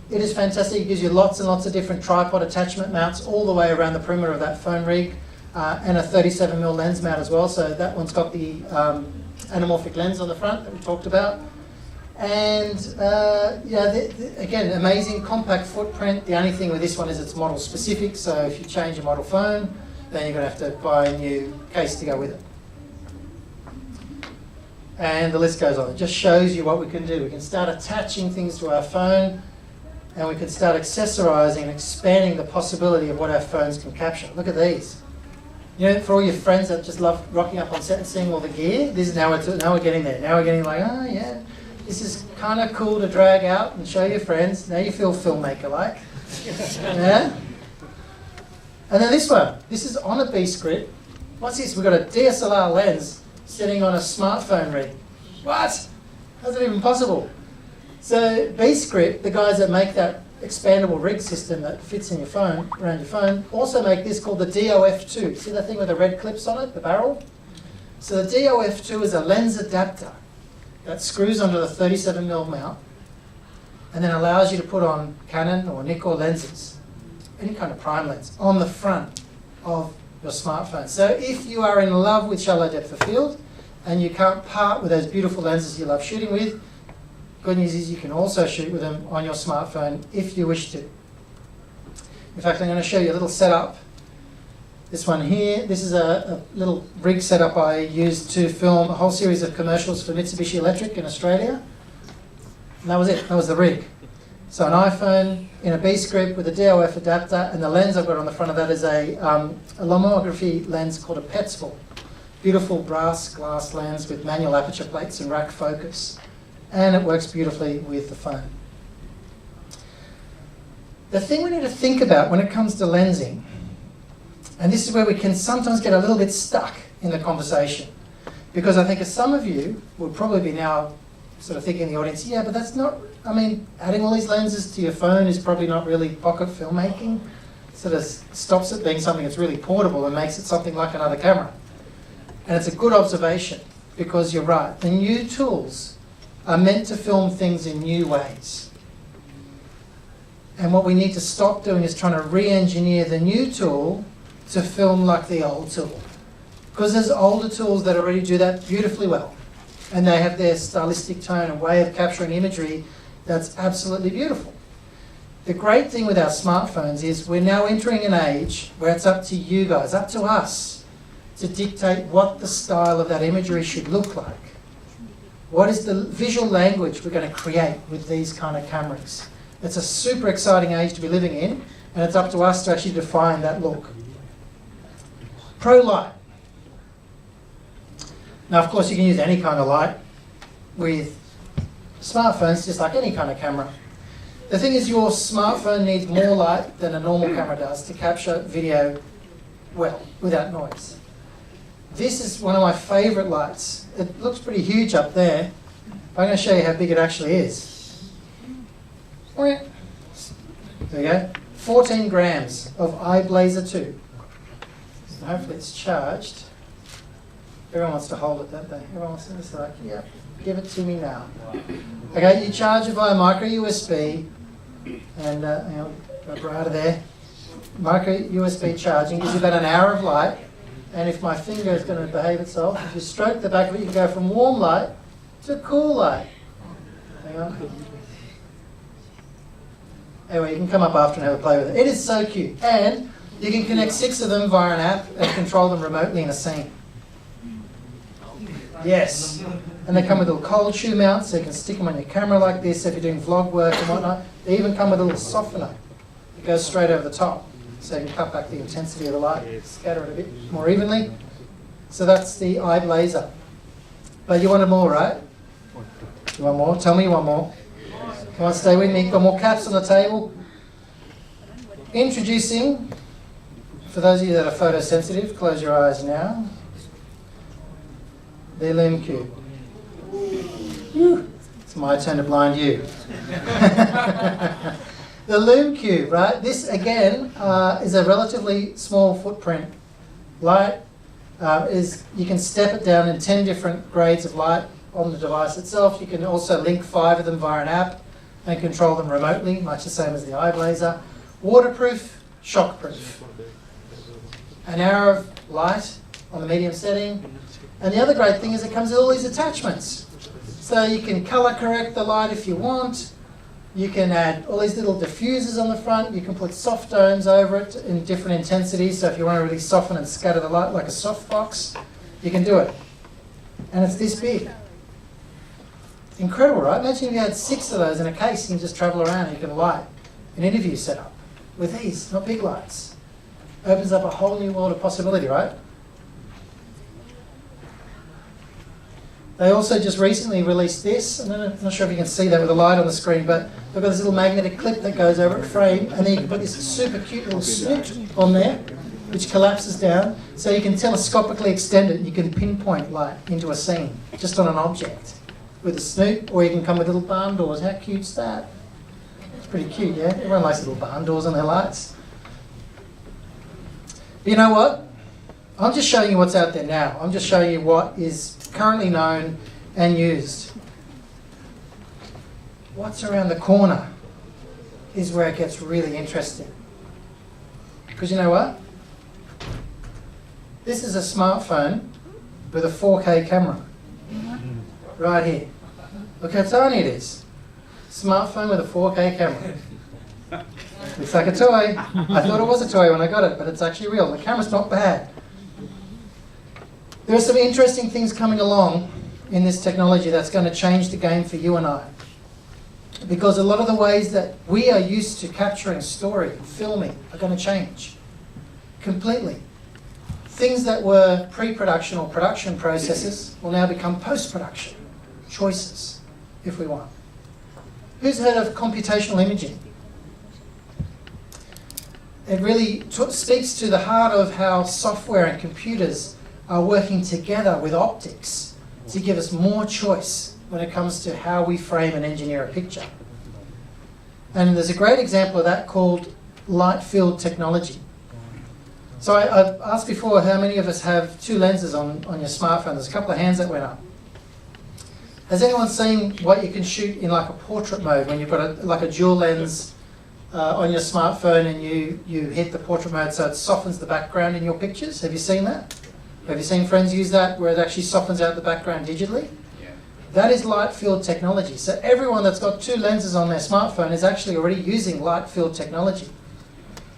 it is fantastic. It gives you lots and lots of different tripod attachment mounts all the way around the perimeter of that phone rig, and a 37mm lens mount as well. So that one's got the anamorphic lens on the front that we talked about. And again, amazing compact footprint. The only thing with this one is it's model specific, so if you change your model phone, then you're going to have to buy a new case to go with it. And the list goes on. It just shows you what we can do. We can start attaching things to our phone, and we can start accessorizing and expanding the possibility of what our phones can capture. Look at these. You know, for all your friends that just love rocking up on set and seeing all the gear, this is now we're getting there. Now we're getting like, oh yeah, this is kind of cool to drag out and show your friends. Now you feel filmmaker-like. Yeah? And then this one. This is on a Beast Grip. What's this? We've got a DSLR lens sitting on a smartphone rig. What? How's it even possible? So Beast Grip, the guys that make that expandable rig system that fits in your phone, around your phone, also make this called the DOF2. See that thing with the red clips on it, the barrel? So the DOF2 is a lens adapter that screws onto the 37mm mount and then allows you to put on Canon or Nikon lenses, any kind of prime lens, on the front of your smartphone. So if you are in love with shallow depth of field and you can't part with those beautiful lenses you love shooting with, good news is you can also shoot with them on your smartphone if you wish to. In fact, I'm going to show you a little setup. This one here, this is a little rig setup I used to film a whole series of commercials for Mitsubishi Electric in Australia. And that was it, that was the rig. So an iPhone in a B script with a DOF adapter, and the lens I've got on the front of that is a lomography lens called a Petzval. Beautiful brass glass lens with manual aperture plates and rack focus. And it works beautifully with the phone. The thing we need to think about when it comes to lensing, and this is where we can sometimes get a little bit stuck in the conversation, because I think some of you will probably be now sort of thinking in the audience, yeah, but that's not, I mean, adding all these lenses to your phone is probably not really pocket filmmaking. It sort of stops it being something that's really portable and makes it something like another camera. And it's a good observation, because you're right. The new tools are meant to film things in new ways. And what we need to stop doing is trying to re-engineer the new tool to film like the old tool. Because there's older tools that already do that beautifully well. And they have their stylistic tone and way of capturing imagery that's absolutely beautiful. The great thing with our smartphones is we're now entering an age where it's up to you guys, up to us, to dictate what the style of that imagery should look like. What is the visual language we're going to create with these kind of cameras? It's a super exciting age to be living in, and it's up to us to actually define that look. Pro light. Now, of course, you can use any kind of light with smartphones, just like any kind of camera. The thing is, your smartphone needs more light than a normal camera does to capture video well, without noise. This is one of my favourite lights. It looks pretty huge up there. I'm going to show you how big it actually is. There you go. 14 grams of iBlazer 2. So hopefully it's charged. Everyone wants to hold it, don't they? Everyone wants to just like, yeah, give it to me now. Okay, you charge it via micro USB, and go right there. Micro USB charging gives you about an hour of light, and if my finger is going to behave itself, if you stroke the back of it, you can go from warm light to cool light. Hang on. Anyway, you can come up after and have a play with it. It is so cute, and you can connect 6 of them via an app and control them remotely in a scene. Yes, and they come with little cold shoe mounts, so you can stick them on your camera like this if you're doing vlog work and whatnot. They even come with a little softener that goes straight over the top, so you can cut back the intensity of the light, scatter it a bit more evenly. So that's the iBlazer. But you wanted more, right? You want more? Tell me you want more. Come on, stay with me. Got more caps on the table. Introducing, for those of you that are photosensitive, close your eyes now. The Lume Cube. It's my turn to blind you. The Lume Cube, right? This again is a relatively small footprint light. You can step it down in 10 different grades of light on the device itself. You can also link 5 of them via an app and control them remotely, much the same as the iBlazer. Waterproof, shockproof. An hour of light on the medium setting. And the other great thing is it comes with all these attachments. So you can colour correct the light if you want. You can add all these little diffusers on the front. You can put soft tones over it in different intensities. So if you want to really soften and scatter the light like a softbox, you can do it. And it's this big. Incredible, right? Imagine if you had 6 of those in a case, you can just travel around and you can light an interview setup with these, not big lights. Opens up a whole new world of possibility, right? They also just recently released this. I'm not sure if you can see that with the light on the screen, but they've got this little magnetic clip that goes over a frame, and then you can put this super cute little snoot on there, which collapses down, so you can telescopically extend it. You can pinpoint light into a scene, just on an object, with a snoot, or you can come with little barn doors. How cute's that? It's pretty cute, yeah? Everyone likes little barn doors on their lights. But you know what? I'm just showing you what's out there now. I'm just showing you what is currently known and used. What's around the corner is where it gets really interesting. Because you know what? This is a smartphone with a 4K camera. Right here. Look how tiny it is. Smartphone with a 4K camera. Looks like a toy. I thought it was a toy when I got it, but it's actually real. The camera's not bad. There are some interesting things coming along in this technology that's going to change the game for you and I. because a lot of the ways that we are used to capturing story, filming, are going to change completely. Things that were pre-production or production processes will now become post-production choices, if we want. Who's heard of computational imaging? It really speaks to the heart of how software and computers are working together with optics to give us more choice when it comes to how we frame and engineer a picture. And there's a great example of that called light field technology. So I asked before how many of us have two lenses on your smartphone. There's a couple of hands that went up. Has anyone seen what you can shoot in like a portrait mode when you've got like a dual lens on your smartphone and you hit the portrait mode so it softens the background in your pictures? Have you seen that? Have you seen friends use that where it actually softens out the background digitally? Yeah. That is light field technology. So everyone that's got two lenses on their smartphone is actually already using light field technology.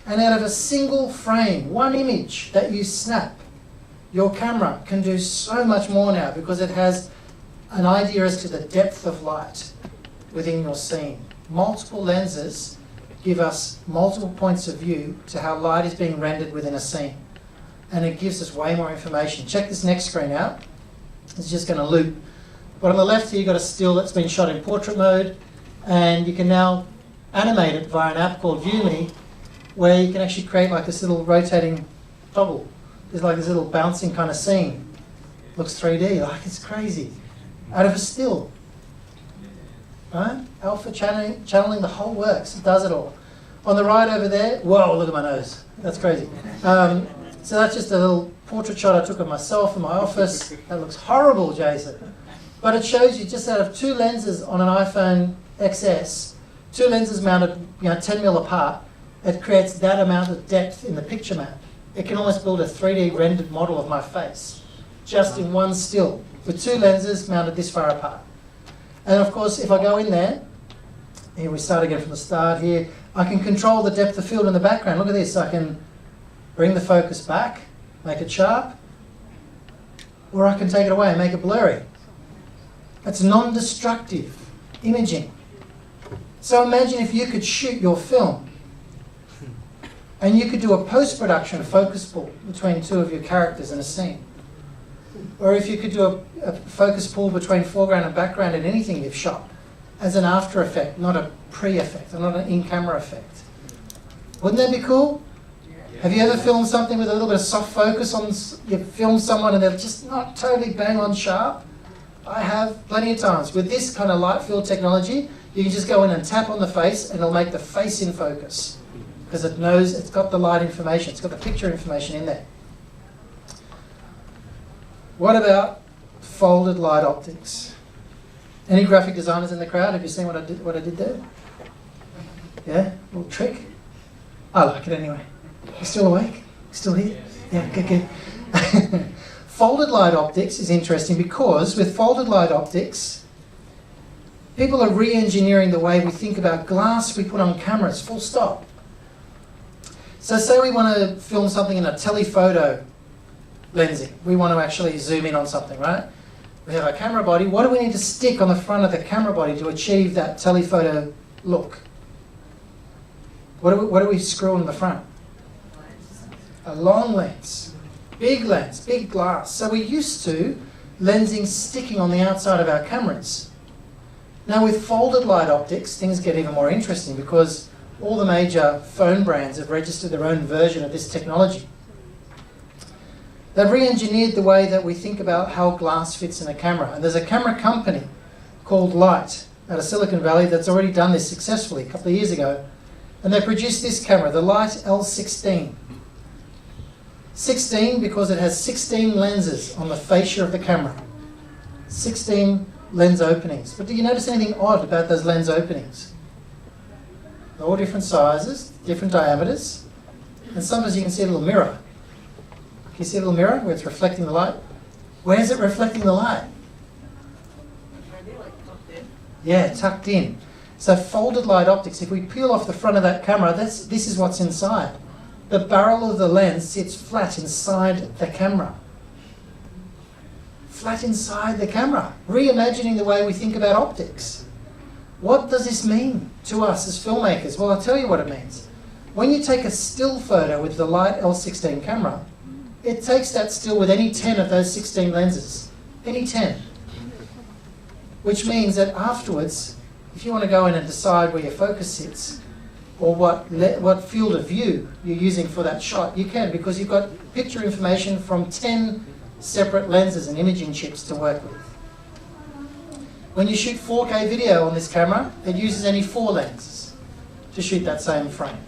And out of a single frame, one image that you snap, your camera can do so much more now because it has an idea as to the depth of light within your scene. Multiple lenses give us multiple points of view to how light is being rendered within a scene. And it gives us way more information. Check this next screen out. It's just going to loop. But on the left here, you've got a still that's been shot in portrait mode, and you can now animate it via an app called ViewMe, where you can actually create like this little rotating toggle. There's like this little bouncing kind of scene. Looks 3D, like it's crazy. Out of a still. Right? Alpha channeling the whole works. It does it all. On the right over there, whoa, look at my nose. That's crazy. So that's just a little portrait shot I took of myself in my office. That looks horrible, Jason. But it shows you just out of two lenses on an iPhone XS, two lenses mounted 10 mil apart, it creates that amount of depth in the picture map. It can almost build a 3D rendered model of my face, just in one still, with two lenses mounted this far apart. And of course, if I go in there, here we start again from the start here, I can control the depth of field in the background. Look at this, I can bring the focus back, make it sharp, or I can take it away and make it blurry. That's non-destructive imaging. So imagine if you could shoot your film and you could do a post-production focus pull between two of your characters in a scene. Or if you could do a focus pull between foreground and background in anything you've shot as an after effect, not a pre-effect, or not an in-camera effect. Wouldn't that be cool? Have you ever filmed something with a little bit of soft focus on, you film someone and they're just not totally bang on sharp? I have plenty of times. With this kind of light field technology, you can just go in and tap on the face and it'll make the face in focus because it knows it's got the light information, it's got the picture information in there. What about folded light optics? Any graphic designers in the crowd? Have you seen what I did there? Yeah, little trick. I like it anyway. You still awake? Still here? Yeah, good. Folded light optics is interesting because with folded light optics, people are re-engineering the way we think about glass we put on cameras, full stop. So say we want to film something in a telephoto lensing. We want to actually zoom in on something, right? We have our camera body. What do we need to stick on the front of the camera body to achieve that telephoto look? What do we screw on the front? A long lens, big glass. So we're used to lensing sticking on the outside of our cameras. Now with folded light optics, things get even more interesting because all the major phone brands have registered their own version of this technology. They've re-engineered the way that we think about how glass fits in a camera. And there's a camera company called Light out of Silicon Valley that's already done this successfully a couple of years ago. And they produced this camera, the Light L16. 16 because it has 16 lenses on the fascia of the camera. 16 lens openings. But do you notice anything odd about those lens openings? They're all different sizes, different diameters. And sometimes you can see a little mirror. Can you see a little mirror where it's reflecting the light? Where's it reflecting the light? Yeah, tucked in. So folded light optics, if we peel off the front of that camera, this is what's inside. The barrel of the lens sits flat inside the camera. Flat inside the camera. Reimagining the way we think about optics. What does this mean to us as filmmakers? Well, I'll tell you what it means. When you take a still photo with the Light L16 camera, it takes that still with any 10 of those 16 lenses. Any 10. Which means that afterwards, if you want to go in and decide where your focus sits, or what field of view you're using for that shot, you can, because you've got picture information from 10 separate lenses and imaging chips to work with. When you shoot 4K video on this camera, it uses only 4 lenses to shoot that same frame.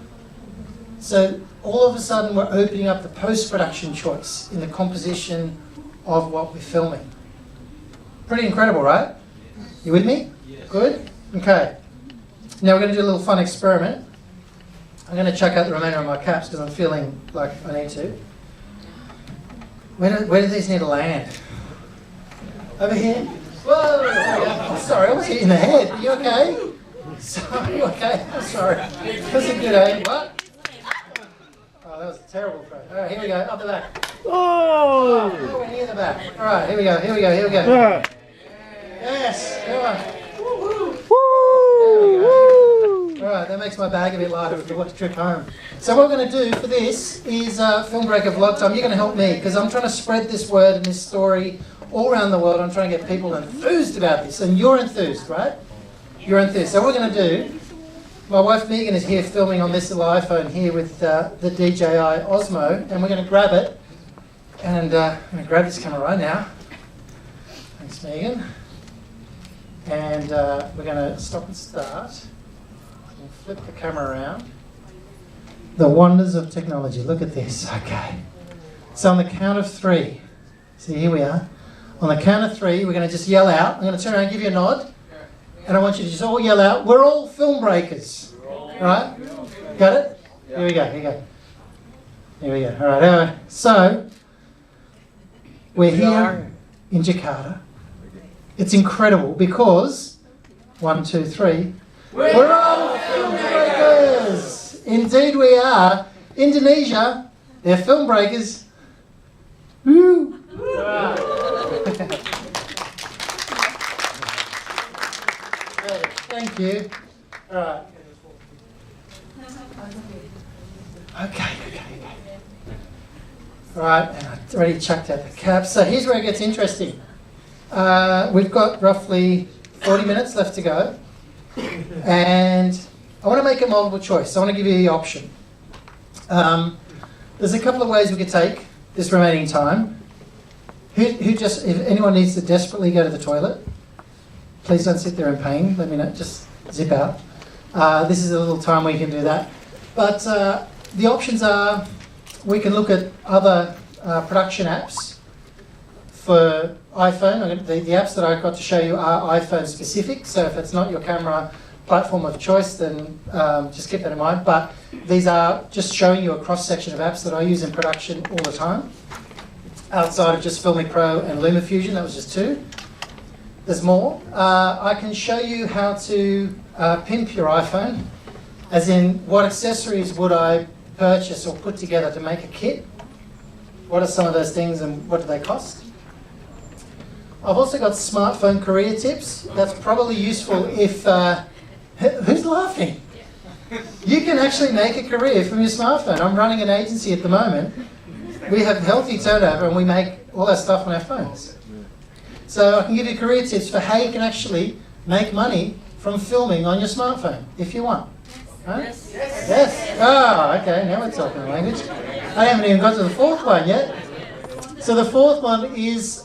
So all of a sudden we're opening up the post-production choice in the composition of what we're filming. Pretty incredible, right? You with me? Yes. Good? Okay. Now we're going to do a little fun experiment. I'm going to chuck out the remainder of my caps because I'm feeling like I need to. Where do these need to land? Over here? Whoa! Oh, sorry, I was hit in the head. Are you okay? Sorry, you okay? I'm sorry. That was a good aim. What? Oh, that was a terrible throw. All right, here we go. Up the back. Oh! Nowhere near the back. All right, here we go. Here we go. Here we go. Yeah. Yes. Come on. Woo! All right, that makes my bag a bit lighter for the trip home. So what we're going to do for this is Film Breaker Vlog Time. You're going to help me because I'm trying to spread this word and this story all around the world. I'm trying to get people enthused about this, and you're enthused, right? You're enthused. So what we're going to do, my wife Megan is here filming on this little iPhone here with the DJI Osmo, and we're going to grab it, and I'm going to grab this camera right now. Thanks, Megan. And we're going to stop and start. And flip the camera around. The wonders of technology. Look at this. Okay. So on the count of 3. See, here we are. On the count of 3, we're going to just yell out. I'm going to turn around and give you a nod. And I want you to just all yell out, we're all film breakers. All right? Got it? Here we go. Here we go. Here we go. All right. Anyway. So we're here in Jakarta. It's incredible because 1, 2, 3. We're all film breakers. Indeed, we are. Indonesia, they're film breakers. Woo! Thank you. All right. Okay. All right, and I already chucked out the cap. So here's where it gets interesting. We've got roughly 40 minutes left to go. And I want to make a multiple choice. I want to give you the option. There's a couple of ways we could take this remaining time. If anyone needs to desperately go to the toilet, please don't sit there in pain. Let me know. Just zip out. This is a little time where you can do that. But the options are, we can look at other production apps for iPhone. The apps that I've got to show you are iPhone specific. So if it's not your camera platform of choice, then just keep that in mind. But these are just showing you a cross-section of apps that I use in production all the time. Outside of just Filmic Pro and LumaFusion, that was just 2. There's more. I can show you how to pimp your iPhone, as in what accessories would I purchase or put together to make a kit. What are some of those things and what do they cost? I've also got smartphone career tips. That's probably useful if... who's laughing? You can actually make a career from your smartphone. I'm running an agency at the moment. We have healthy turnover and we make all our stuff on our phones. So I can give you career tips for how you can actually make money from filming on your smartphone, if you want. Right? Yes. Oh, okay, now we're talking language. I haven't even got to the 4th one yet. So the 4th one is,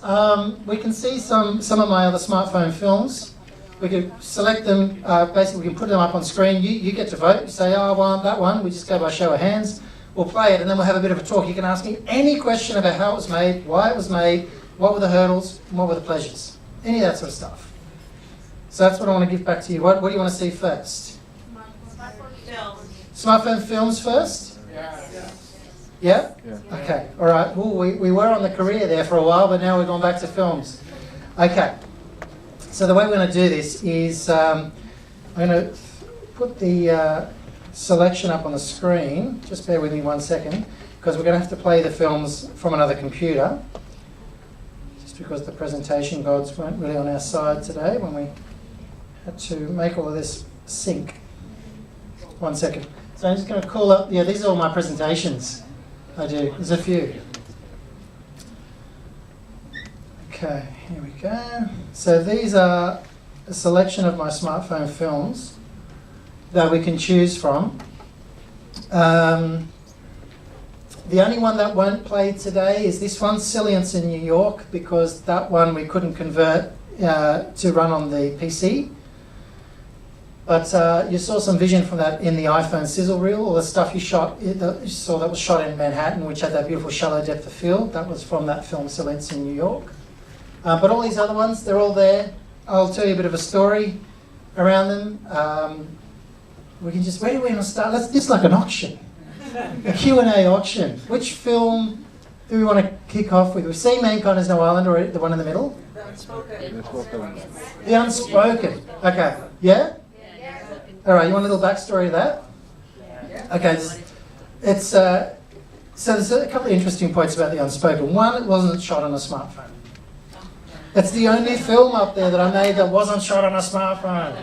we can see some of my other smartphone films. We can select them, basically we can put them up on screen. You get to vote. You say, oh, I want that one. We just go by show of hands. We'll play it and then we'll have a bit of a talk. You can ask me any question about how it was made, why it was made, what were the hurdles, and what were the pleasures. Any of that sort of stuff. So that's what I want to give back to you. What do you want to see first? Smartphone films. Smartphone films first? Yeah? Okay, all right. Well, we were on the career there for a while, but now we're going back to films. Okay. So the way we're going to do this is I'm going to put the selection up on the screen. Just bear with me 1 second, because we're going to have to play the films from another computer. Just because the presentation gods weren't really on our side today when we had to make all of this sync. 1 second. So I'm just going to call up, yeah, these are all my presentations I do. There's a few. Okay, here we go. So these are a selection of my smartphone films that we can choose from. The only one that won't play today is this one, Salience in New York, because that one we couldn't convert to run on the PC. But you saw some vision from that in the iPhone sizzle reel, all the stuff you saw that was shot in Manhattan, which had that beautiful shallow depth of field. That was from that film, Salience in New York. But all these other ones, they're all there. I'll tell you a bit of a story around them. We can just, where do we want to start? Let's just like an auction, a Q&A auction. Which film do we want to kick off with? We've seen Mankind Is No Island, or the one in the middle? The Unspoken. The Unspoken. Okay. Yeah? All right, you want a little backstory to that? Okay, it's so there's a couple of interesting points about The Unspoken. One, it wasn't shot on a smartphone. It's the only film up there that I made that wasn't shot on a smartphone.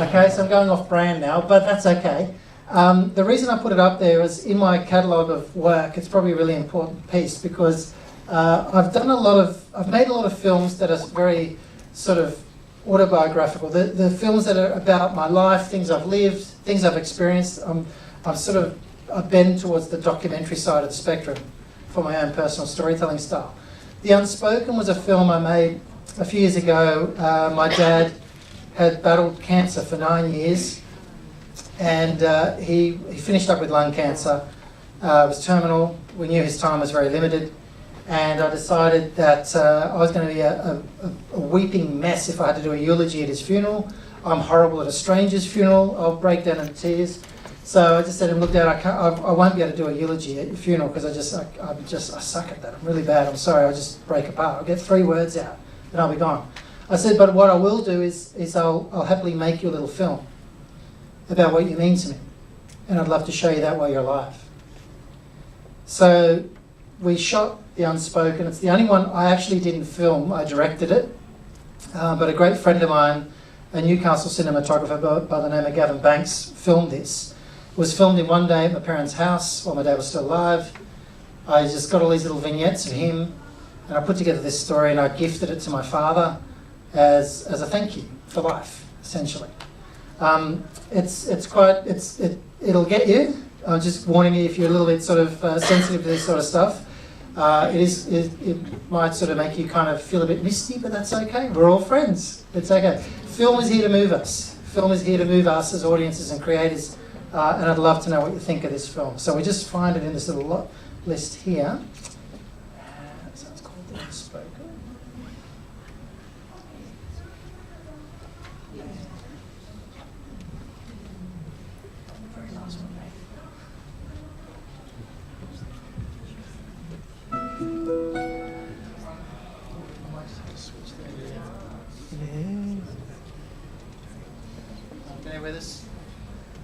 Okay, so I'm going off brand now, but that's okay. The reason I put it up there is in my catalogue of work. It's probably a really important piece because I've made a lot of films that are very sort of autobiographical. The films that are about my life, things I've lived, things I've experienced. I bend towards the documentary side of the spectrum for my own personal storytelling style. The Unspoken was a film I made a few years ago. My dad had battled cancer for 9 years, and he finished up with lung cancer. It was terminal. We knew his time was very limited, and I decided that I was going to be a weeping mess if I had to do a eulogy at his funeral. I'm horrible at a stranger's funeral. I'll break down in tears. So I just said to him, look, Dad, I won't be able to do a eulogy at your funeral because I suck at that. I'm really bad. I'm sorry. I'll just break apart. I'll get 3 words out and I'll be gone. I said, but what I will do is I'll happily make you a little film about what you mean to me. And I'd love to show you that while you're alive. So we shot The Unspoken. It's the only one I actually didn't film. I directed it. But a great friend of mine, a Newcastle cinematographer by the name of Gavin Banks, filmed this. It was filmed in one day at my parents' house while my dad was still alive. I just got all these little vignettes of him, and I put together this story, and I gifted it to my father as a thank you for life, essentially. It'll get you. I'm just warning you if you're a little bit sort of sensitive to this sort of stuff. It might sort of make you kind of feel a bit misty, but that's okay. We're all friends. It's okay. Film is here to move us. Film is here to move us as audiences and creators. And I'd love to know what you think of this film. So we just find it in this little list here. So it's called The Unspoken. Very nice one, mate. I might just have to switch there. Yeah. Bear with us.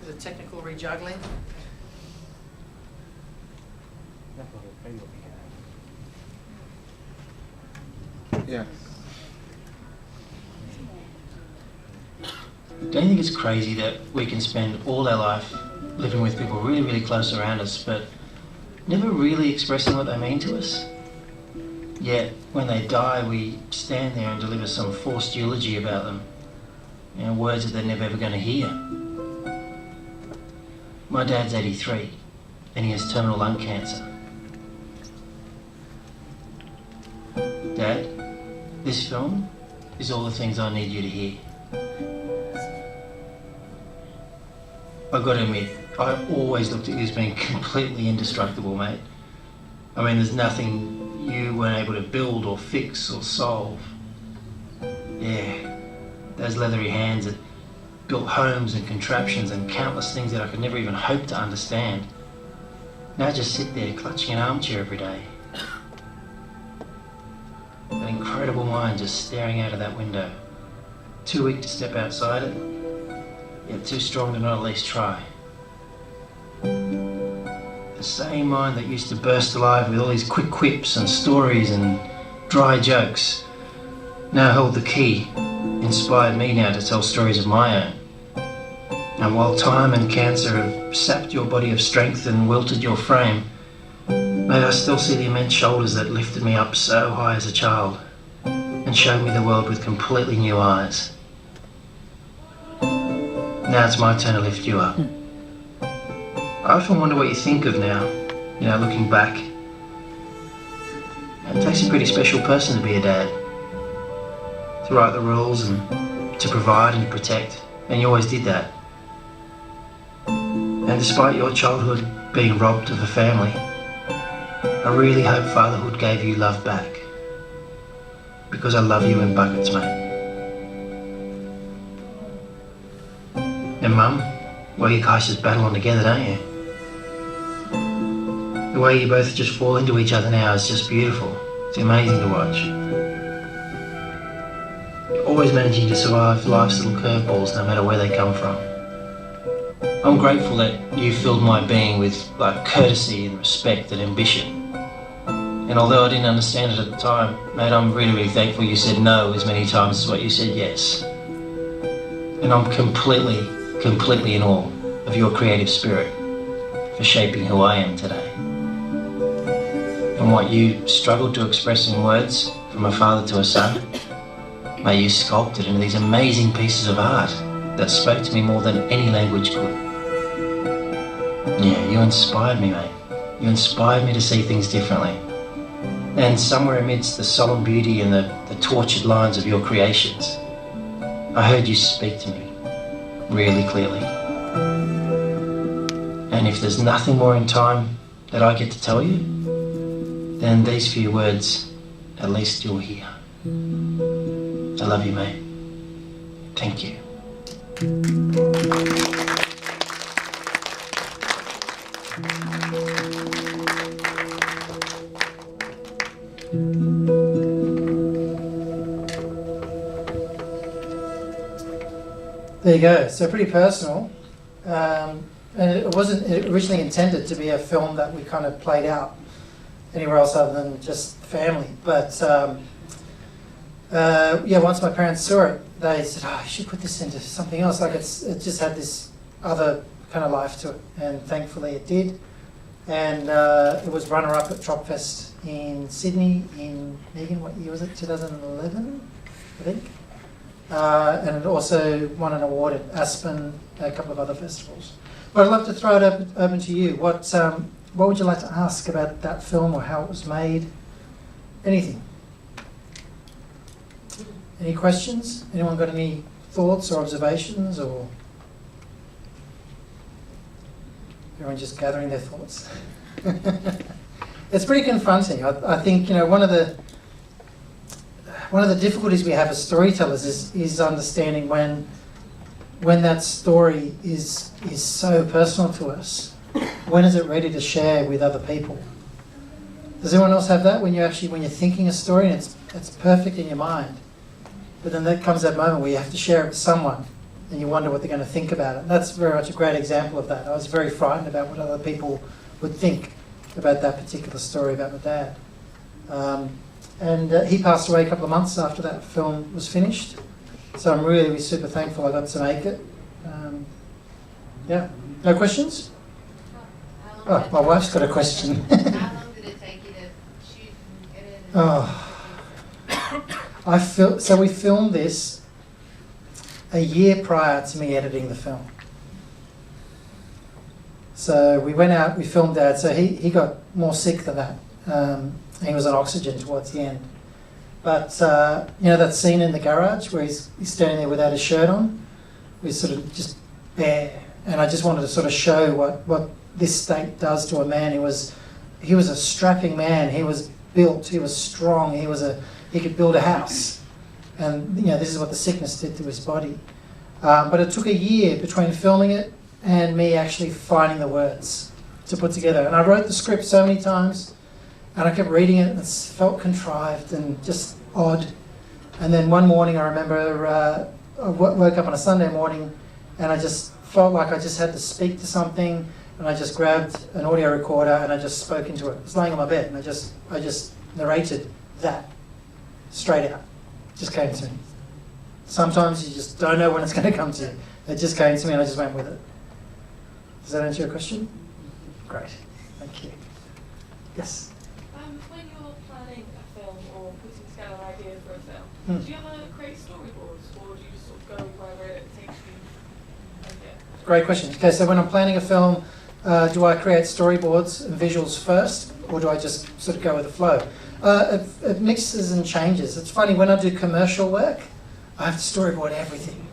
The technical rejuggling. Yeah. Don't you think it's crazy that we can spend all our life living with people really, really close around us, but never really expressing what they mean to us? Yet, when they die, we stand there and deliver some forced eulogy about them. You know, words that they're never ever going to hear. My dad's 83, and he has terminal lung cancer. Dad, this film is all the things I need you to hear. I've got to admit, I always looked at you as being completely indestructible, mate. I mean, there's nothing you weren't able to build or fix or solve. Yeah, those leathery hands that built homes and contraptions and countless things that I could never even hope to understand. Now just sit there clutching an armchair every day. That incredible mind just staring out of that window. Too weak to step outside it, yet too strong to not at least try. The same mind that used to burst alive with all these quick quips and stories and dry jokes now held the key inspired me now to tell stories of my own. And while time and cancer have sapped your body of strength and wilted your frame, mate, I still see the immense shoulders that lifted me up so high as a child and showed me the world with completely new eyes. Now it's my turn to lift you up. I often wonder what you think of now, looking back. It takes a pretty special person to be a dad, to write the rules and to provide and to protect, and you always did that. And despite your childhood being robbed of a family, I really hope fatherhood gave you love back, because I love you in buckets, mate. And Mum, well, you guys just battle on together, don't you? The way you both just fall into each other now is just beautiful. It's amazing to watch. You're always managing to survive life's little curveballs no matter where they come from. I'm grateful that you filled my being with courtesy and respect and ambition. And although I didn't understand it at the time, mate, I'm really, really thankful you said no as many times as what you said yes. And I'm completely in awe of your creative spirit for shaping who I am today. And what you struggled to express in words from a father to a son, mate, you sculpted into these amazing pieces of art that spoke to me more than any language could. Yeah, you inspired me, mate. You inspired me to see things differently. And somewhere amidst the solemn beauty and the tortured lines of your creations, I heard you speak to me really clearly. And if there's nothing more in time that I get to tell you, then these few words, at least you'll hear. I love you, mate. Thank you. There you go. So pretty personal, and it wasn't originally intended to be a film that we kind of played out anywhere else other than just family. But once my parents saw it, they said, "Oh, you should put this into something else." Like it just had this other kind of life to it, and thankfully it did. And it was runner-up at Tropfest in Sydney in, Megan, what year was it? 2011, I think. And it also won an award at Aspen, a couple of other festivals. But I'd love to throw it open to you. What would you like to ask about that film or how it was made? Anything? Any questions? Anyone got any thoughts or observations, or everyone just gathering their thoughts? It's pretty confronting. I think one of the difficulties we have as storytellers is understanding when that story is so personal to us. When is it ready to share with other people? Does anyone else have that when you're thinking a story and it's perfect in your mind, but then there comes that moment where you have to share it with someone and you wonder what they're going to think about it? That's very much a great example of that. I was very frightened about what other people would think about that particular story about my dad. And he passed away a couple of months after that film was finished. So I'm really super thankful I got to make it. No questions? Oh, my wife's got a question. How long did it take you to shoot and edit? So we filmed this a year prior to me editing the film. So we went out, we filmed Dad. So he got more sick than that. He was on oxygen towards the end. But, that scene in the garage where he's standing there without his shirt on, was sort of just bare. And I just wanted to sort of show what this state does to a man. He was a strapping man. He was built. He was strong. He could build a house. And, this is what the sickness did to his body. But it took a year between filming it and me actually finding the words to put together. And I wrote the script so many times, and I kept reading it, and it felt contrived and just odd. And then one morning, I remember I woke up on a Sunday morning, and I just felt like I just had to speak to something, and I just grabbed an audio recorder and I just spoke into it. I was laying on my bed, and I just narrated that straight out. It just came to me. Sometimes you just don't know when it's going to come to you. It just came to me and I just went with it. Does that answer your question? Great, thank you. Yes? When you're planning a film or putting together an idea for a film, do you ever create storyboards or do you just sort of go wherever it takes you? Great question. Okay, so when I'm planning a film, do I create storyboards and visuals first, or do I just sort of go with the flow? It mixes and changes. It's funny, when I do commercial work, I have to storyboard everything.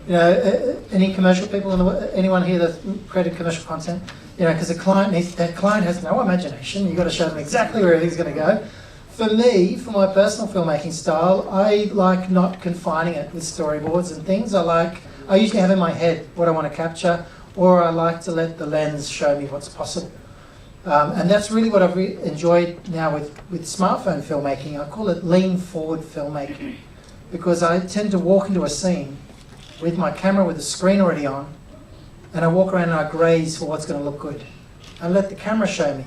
You know, any commercial people, anyone here that's created commercial content? You know, because that client has no imagination. You've got to show them exactly where everything's going to go. For me, for my personal filmmaking style, I like not confining it with storyboards and things. I usually have in my head what I want to capture, or I like to let the lens show me what's possible. And that's really what I've enjoyed now with smartphone filmmaking. I call it lean forward filmmaking, because I tend to walk into a scene with my camera with the screen already on, and I walk around and I graze for what's going to look good. I let the camera show me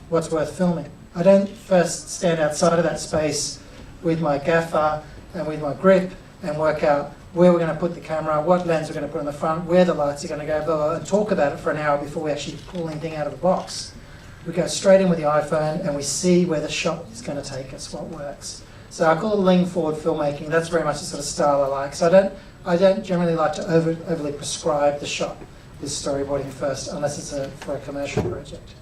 what's worth filming. I don't first stand outside of that space with my gaffer and with my grip and work out where we're going to put the camera, what lens we're going to put in the front, where the lights are going to go, blah, blah, and talk about it for an hour before we actually pull anything out of the box. We go straight in with the iPhone and we see where the shot is going to take us, what works. So I call it lean forward filmmaking. That's very much the sort of style I like. So I don't generally like to overly prescribe the shot with storyboarding first, unless it's for a commercial project.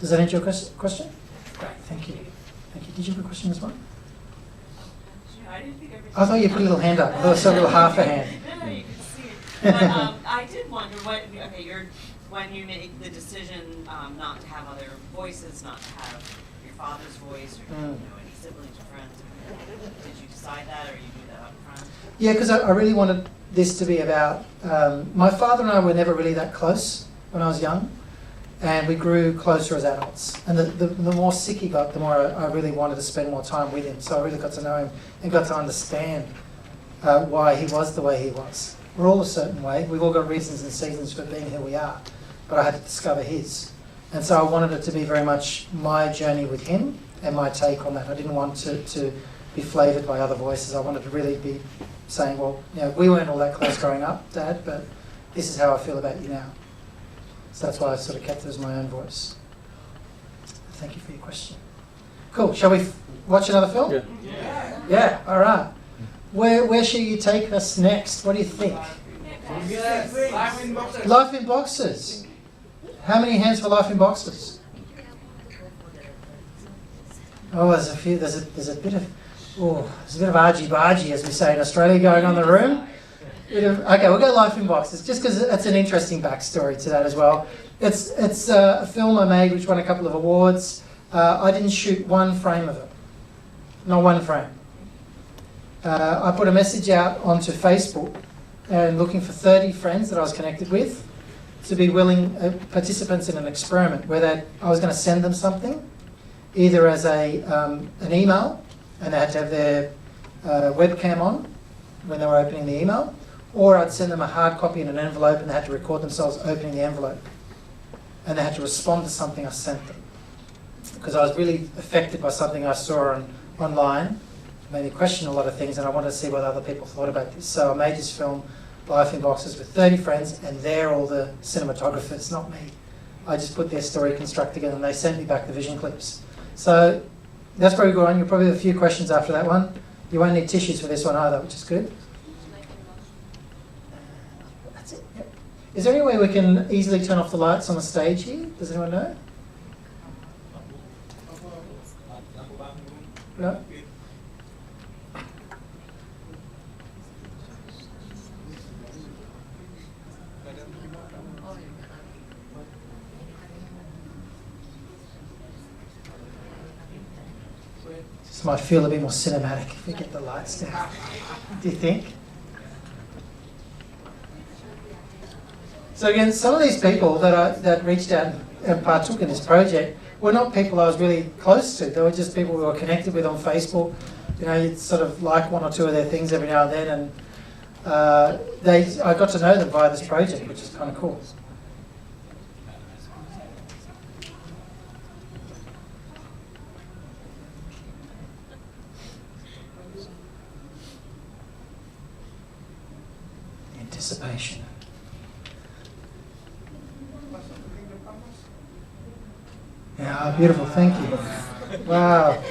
Does that answer your question? Great, thank you. Thank you. Did you have a question as well? I thought you put a little hand up. I thought I saw a little half a hand. No, you can see it. But I did wonder when you made the decision not to have other voices, not to have your father's voice, or any siblings or friends. Did you decide that, or you knew that up front? Yeah, because I really wanted this to be about. My father and I were never really that close when I was young, and we grew closer as adults. And the more sick he got, the more I really wanted to spend more time with him. So I really got to know him and got to understand why he was the way he was. We're all a certain way. We've all got reasons and seasons for being who we are. But I had to discover his. And so I wanted it to be very much my journey with him and my take on that. I didn't want to be flavoured by other voices. I wanted to really be saying, well, you know, we weren't all that close growing up, Dad, but this is how I feel about you now. So that's why I sort of kept it as my own voice. Thank you for your question. Cool. Shall we watch another film? Yeah. Yeah, all right. Where shall you take us next? What do you think? Yes, life in boxes. Life in Boxes. How many hands for Life in Boxes? Oh, there's a few. There's a bit of argy-bargy, as we say in Australia, going on in the room. Okay, we'll go Life in Boxes, just because it's an interesting backstory to that as well. It's a film I made which won a couple of awards. I didn't shoot one frame of it. Not one frame. I put a message out onto Facebook and looking for 30 friends that I was connected with to be willing participants in an experiment where I was going to send them something, either as an email, and they had to have their webcam on when they were opening the email, or I'd send them a hard copy in an envelope and they had to record themselves opening the envelope. And they had to respond to something I sent them. Because I was really affected by something I saw online, made me question a lot of things, and I wanted to see what other people thought about this. So I made this film, Life in Boxes, with 30 friends, and they're all the cinematographers, not me. I just put their story construct together and they sent me back the vision clips. So that's probably good one. You'll probably have a few questions after that one. You won't need tissues for this one either, which is good. That's it. Yep. Is there any way we can easily turn off the lights on the stage here? Does anyone know? No? This might feel a bit more cinematic if we get the lights down. Do you think? So again, some of these people that reached out and partook in this project were not people I was really close to. They were just people we were connected with on Facebook. You know, you'd sort of like one or two of their things every now and then, and I got to know them via this project, which is kind of cool. anticipation. Yeah, beautiful, thank you. Wow.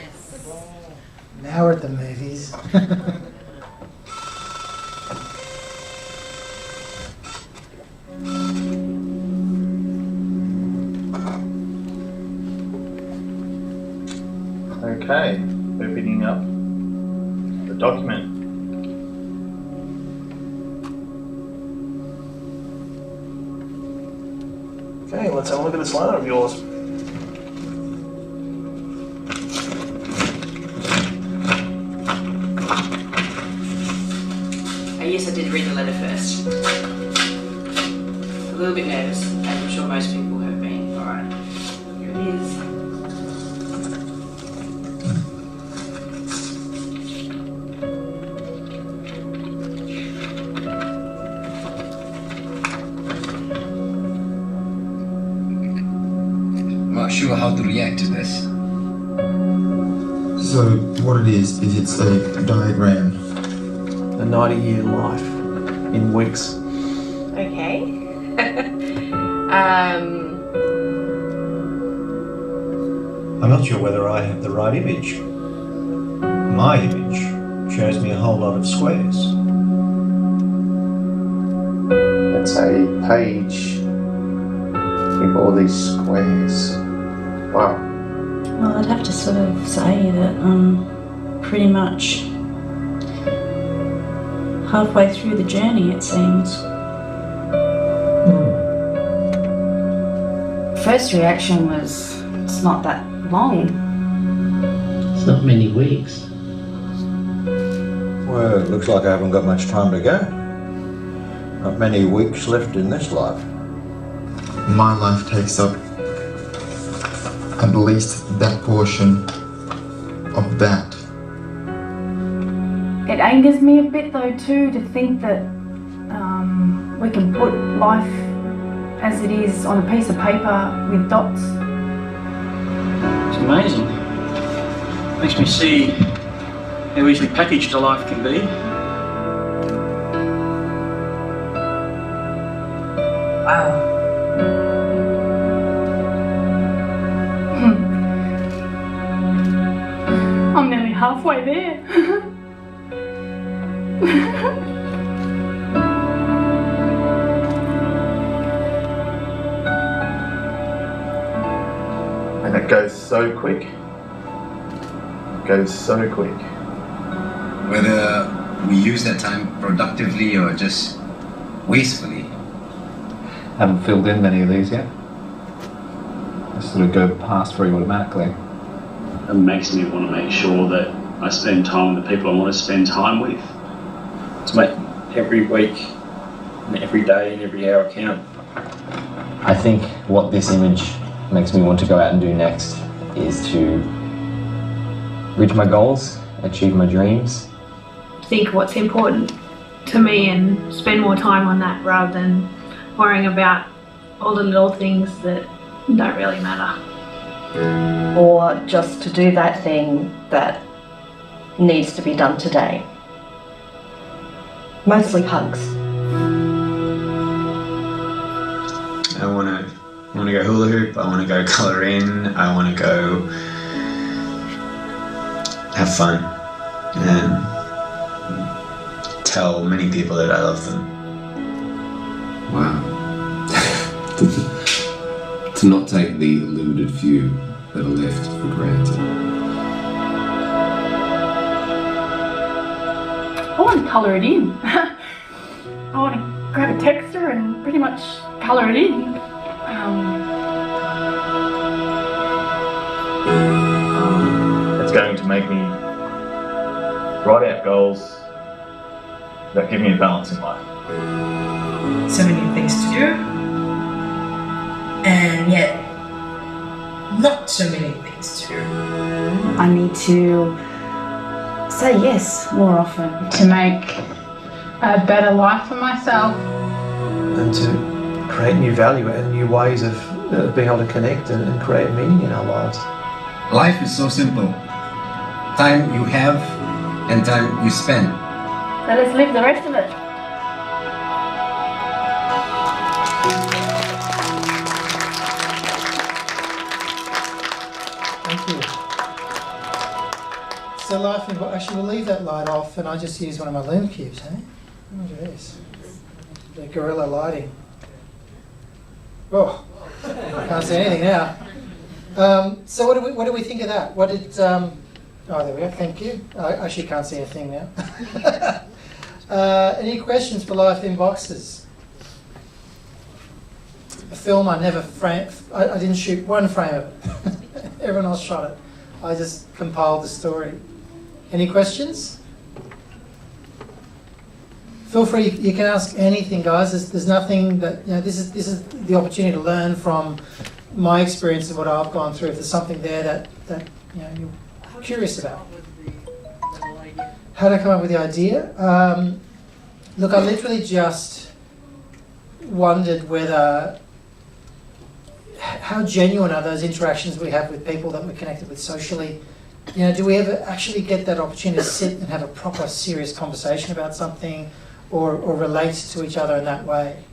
Now we're at the movies. Okay, opening up the document. Okay, let's have a look at this letter of yours. Yes, I did read the letter first. A little bit nervous, as I'm sure most people have been. Alright, here it is. I'm not sure how to react to this. So what it is it's a diagram. A 90-year life in weeks. Okay. I'm not sure whether I have the right image. My image shows me a whole lot of squares. It's a page with all these squares. Wow. Well, I'd have to sort of say that I'm pretty much halfway through the journey, it seems. First reaction was, it's not that long. It's not many weeks. Well, it looks like I haven't got much time to go. Not many weeks left in this life. My life takes up at least that portion of that. It angers me a bit though too, to think that we can put life as it is on a piece of paper with dots. It's amazing. Makes me see how easily packaged a life can be. Wow. I'm nearly halfway there. And it goes so quick. It goes so quick. Whether we use that time productively or just wastefully. Haven't filled in many of these yet. Just sort of go past very automatically. It makes me want to make sure that I spend time with the people I want to spend time with. To make every week and every day and every hour count. I think what this image makes me want to go out and do next is to reach my goals, achieve my dreams. Think what's important to me and spend more time on that rather than worrying about all the little things that don't really matter. Or just to do that thing that needs to be done today. Mostly hugs. I want to go hula hoop, I want to go colour in, I want to go have fun and tell many people that I love them. Wow. To not take the limited few that are left for granted. I want to colour it in. I want to grab a texture and pretty much colour it in. It's going to make me write out goals that give me a balance in life. So many things to do, and yet not so many things to do. I need to say yes more often. To make a better life for myself. And to create new value and new ways of being able to connect and create meaning in our lives. Life is so simple. Time you have and time you spend. So let's live the rest of it. Thank you. So life in actually we'll leave that light off and I'll just use one of my loom cubes, hey? Look at this. The gorilla lighting. Oh, I can't see anything now. So what do we think of that? What did oh, there we go, thank you. I actually can't see anything now. Any questions for Life in Boxes? A film I never framed, I didn't shoot one frame of it. Everyone else shot it. I just compiled the story. Any questions? Feel free, you can ask anything, guys. There's nothing that, you know, this is the opportunity to learn from my experience of what I've gone through. If there's something there that you know, you're curious about. How did I come up with the idea? Look, I literally just wondered whether, how genuine are those interactions we have with people that we're connected with socially? You know, do we ever actually get that opportunity to sit and have a proper, serious conversation about something or relate to each other in that way?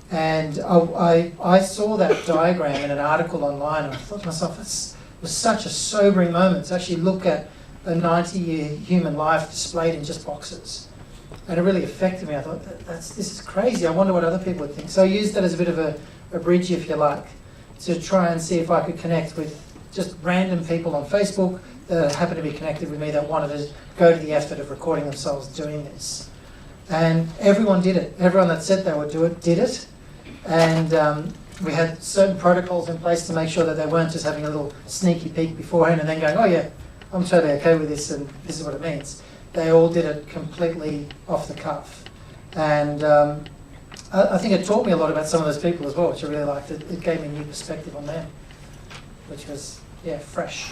And I saw that diagram in an article online and I thought to myself, it was such a sobering moment to actually look at a 90-year human life displayed in just boxes. And it really affected me. I thought, this is crazy. I wonder what other people would think. So I used that as a bit of a bridge, if you like, to try and see if I could connect with just random people on Facebook that happened to be connected with me that wanted to go to the effort of recording themselves doing this. And everyone did it. Everyone that said they would do it did it. And we had certain protocols in place to make sure that they weren't just having a little sneaky peek beforehand and then going, oh yeah, I'm totally okay with this and this is what it means. They all did it completely off the cuff. And I think it taught me a lot about some of those people as well, which I really liked. It gave me a new perspective on them, which was, yeah, fresh.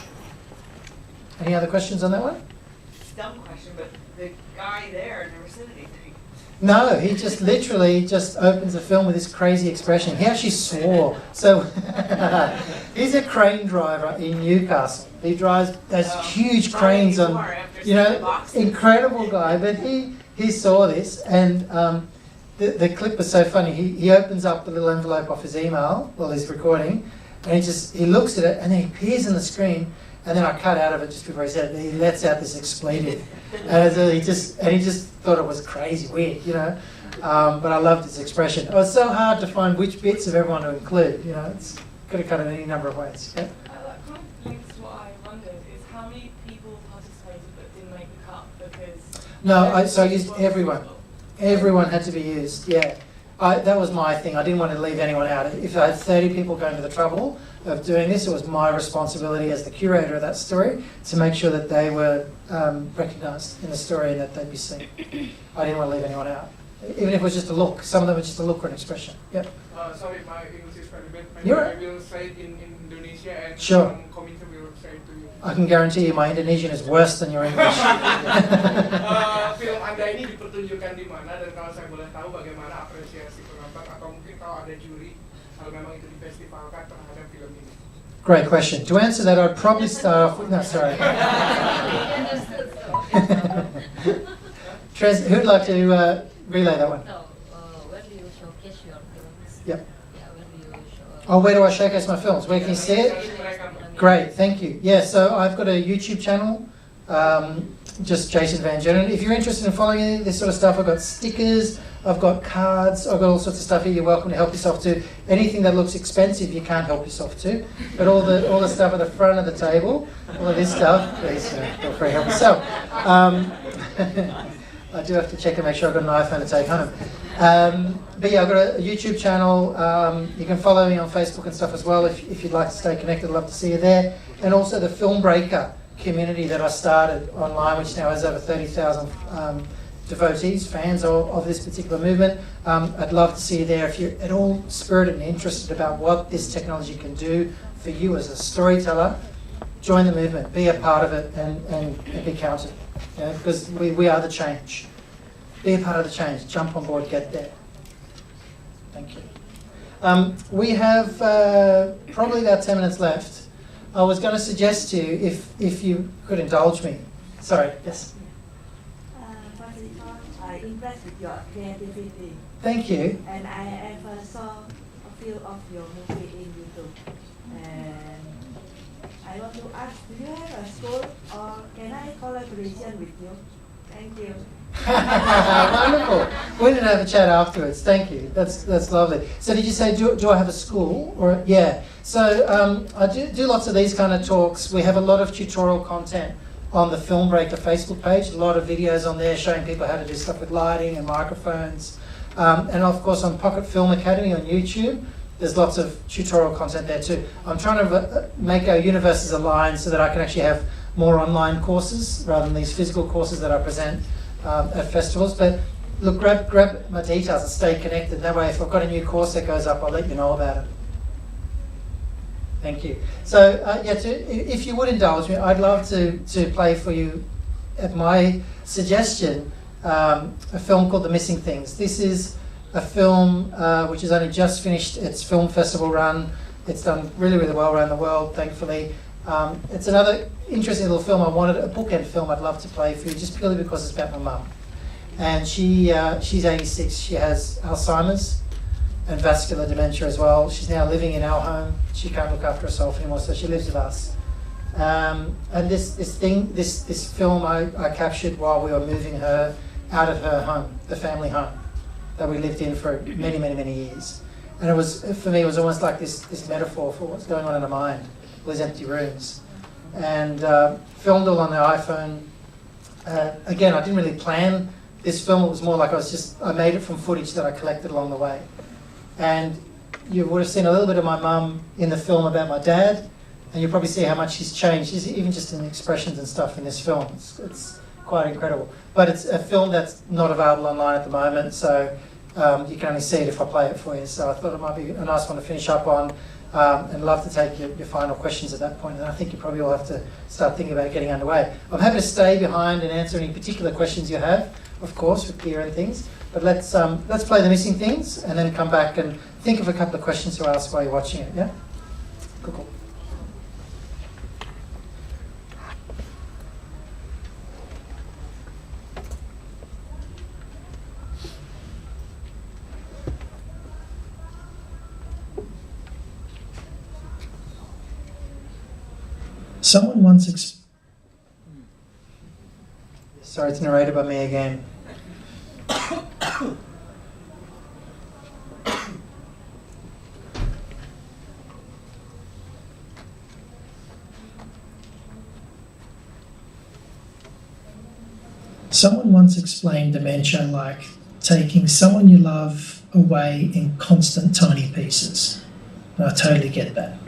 Any other questions on that one? Dumb question, but the guy there never said anything. No, he just literally just opens the film with this crazy expression. He actually swore. So he's a crane driver in Newcastle. He drives those huge cranes on, you know, incredible guy. But he saw this and the clip was so funny. He opens up the little envelope off his email while he's recording and he looks at it and then he peers in the screen. And then I cut out of it just before he said it. He lets out this expletive, and he just thought it was crazy weird, you know. But I loved his expression. It was so hard to find which bits of everyone to include, you know. It's could have cut it any number of ways. Yeah? That kind of links to what I wondered is how many people participated but didn't make the cut because. No, so I used everyone. Everyone had to be used. Yeah, that was my thing. I didn't want to leave anyone out. If I had 30 people going to the trouble of doing this, it was my responsibility as the curator of that story to make sure that they were recognised in the story and that they'd be seen. I didn't want to leave anyone out, even if it was just a look. Some of them were just a look or an expression. Yep. Sorry, my English is very bad. Maybe You're I will say it in Indonesia and sure. some committee will say it to you. I can guarantee you my Indonesian is worse than your English. Film Anda ini dipertunjukkan di mana dan kalau saya boleh tahu bagaimana apresiasi penonton atau mungkin kalau ada juri kalau memang itu difestivalkan terhadap film ini. Great question. To answer that, I'd probably start off with... No, sorry. Who'd like to relay that one? Where do you showcase your films? Yep. Yeah, where do you show... Oh, where do I showcase my films? Where can you see it? Great, thank you. Yeah, so I've got a YouTube channel, just Jason Van Jennen. If you're interested in following any of this sort of stuff, I've got stickers, I've got cards, I've got all sorts of stuff here you're welcome to help yourself to. Anything that looks expensive, you can't help yourself to. But all the stuff at the front of the table, all of this stuff, please feel free to help yourself. I do have to check and make sure I've got an iPhone to take home. But yeah, I've got a YouTube channel. You can follow me on Facebook and stuff as well if you'd like to stay connected. I'd love to see you there. And also the Film Breaker community that I started online, which now has over 30,000 devotees, fans of this particular movement. I'd love to see you there. If you're at all spirited and interested about what this technology can do for you as a storyteller, join the movement, be a part of it and be counted. You know, because we are the change. Be a part of the change. Jump on board, get there. Thank you. We have probably about 10 minutes left. I was going to suggest to you, if you could indulge me. Sorry, yes? First of all, I'm impressed with your creativity. Thank you. And I ever saw a few of your movies in YouTube. And I want to ask, do you have a school or can I collaboration with you? Thank you. Wonderful. We're going to have a chat afterwards. Thank you. That's lovely. So did you say, do I have a school? Or yeah. So I do lots of these kind of talks. We have a lot of tutorial content on the Film Breaker Facebook page. A lot of videos on there showing people how to do stuff with lighting and microphones. And of course on Pocket Film Academy on YouTube, there's lots of tutorial content there too. I'm trying to make our universes align so that I can actually have more online courses rather than these physical courses that I present at festivals. But look, grab my details and stay connected. That way if I've got a new course that goes up, I'll let you know about it. Thank you. So if you would indulge me, I'd love to play for you, at my suggestion, a film called The Missing Things. This is a film which has only just finished its film festival run. It's done really, really well around the world, thankfully. It's another interesting little film. I wanted a bookend film I'd love to play for you, just purely because it's about my mum. And she's 86. She has Alzheimer's and vascular dementia as well. She's now living in our home. She can't look after herself anymore, so she lives with us. And this film I captured while we were moving her out of her home, the family home that we lived in for many, many, many years. And it was, for me, it was almost like this metaphor for what's going on in her mind, these empty rooms. And filmed all on the iPhone. Again, I didn't really plan this film. It was more like I made it from footage that I collected along the way. And you would have seen a little bit of my mum in the film about my dad, and you probably see how much she's changed, even just in expressions and stuff in this film. It's quite incredible. But it's a film that's not available online at the moment, so you can only see it if I play it for you. So I thought it might be a nice one to finish up on, and love to take your final questions at that point. And I think you probably all have to start thinking about getting underway. I'm happy to stay behind and answer any particular questions you have, of course, with gear and things. But let's play The Missing Things and then come back and think of a couple of questions to ask while you're watching it, yeah? Cool. Someone once sorry, it's narrated by me again. Someone once explained dementia like taking someone you love away in constant tiny pieces. And I totally get that.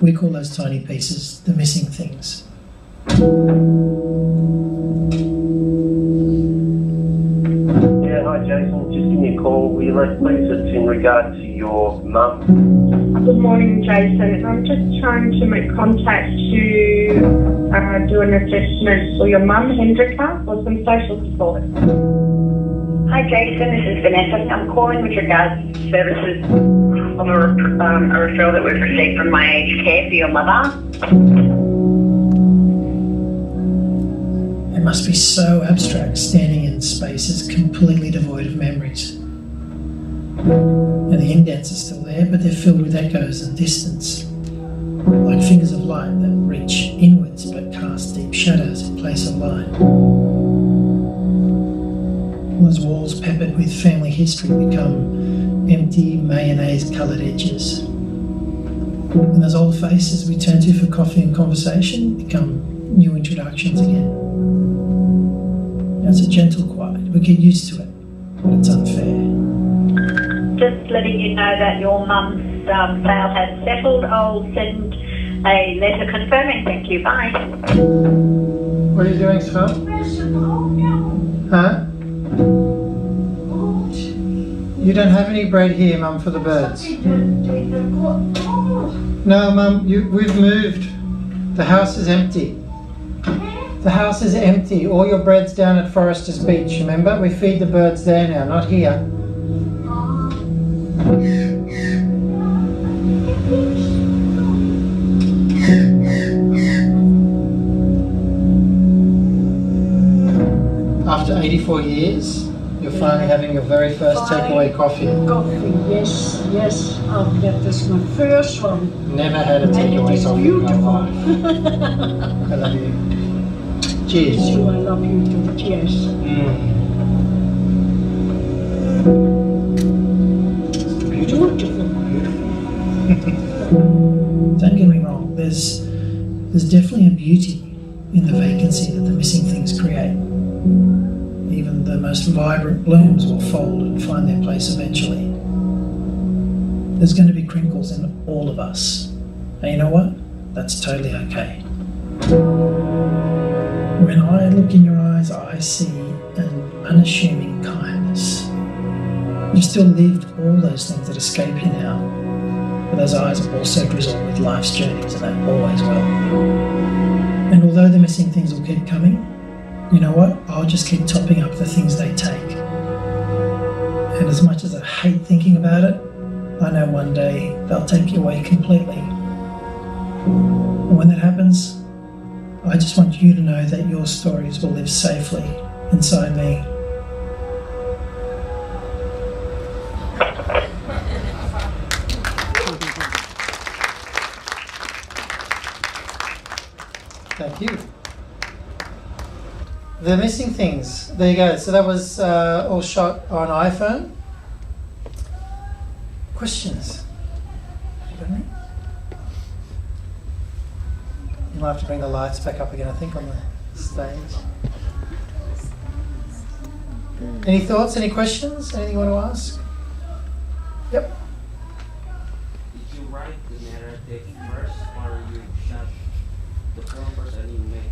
We call those tiny pieces the missing things. Yeah, hi Jason, just give me a call. Will you let please? It's in regard to your mum. Good morning, Jason. I'm just trying to make contact to do an assessment for your mum, Hendrika, for some social support. Hi Jason, this is Vanessa. I'm calling with regards to services from a referral that we've received from My Aged Care for your mother. It must be so abstract standing in spaces completely devoid of memories. And the indents are still there, but they're filled with echoes and distance, like fingers of light that reach inwards but cast deep shadows in place of light. Those walls peppered with family history become empty mayonnaise-coloured edges. And those old faces we turn to for coffee and conversation become new introductions again. It's a gentle quiet. We get used to it, but it's unfair. Just letting you know that your mum's sale has settled. I'll send a letter confirming. Thank you. Bye. What are you doing, Phil? Huh? You don't have any bread here, Mum, for the birds. No, Mum, we've moved. The house is empty. The house is empty. All your bread's down at Foresters Beach, remember? We feed the birds there now, not here. After 84 years, you're finally having your very first takeaway coffee. Coffee, yes. that is my first one. Never had a And takeaway it is coffee in my beautiful. life. I love you. Cheers. Thank you, I love you too. Cheers. Beautiful. Don't get me wrong, there's definitely a beauty in the vacancy that the missing things create. Even the most vibrant blooms will fold and find their place eventually. There's going to be crinkles in all of us. And you know what? That's totally okay. When I look in your eyes, I see an unassuming kindness. You've still lived all those things that escape you now, but those eyes are also drizzled with life's journeys, and that always will. And although the missing things will keep coming, you know what? I'll just keep topping up the things they take. And as much as I hate thinking about it, I know one day they'll take you away completely. And when that happens, I just want you to know that your stories will live safely inside me. Thank you. The missing things. There you go. So that was all shot on iPhone. Questions? You got any? You'll have to bring the lights back up again, I think, on the stage. Any thoughts? Any questions? Anything you want to ask? Yep. Did you write the narrative first, or you shot the film first and you make it?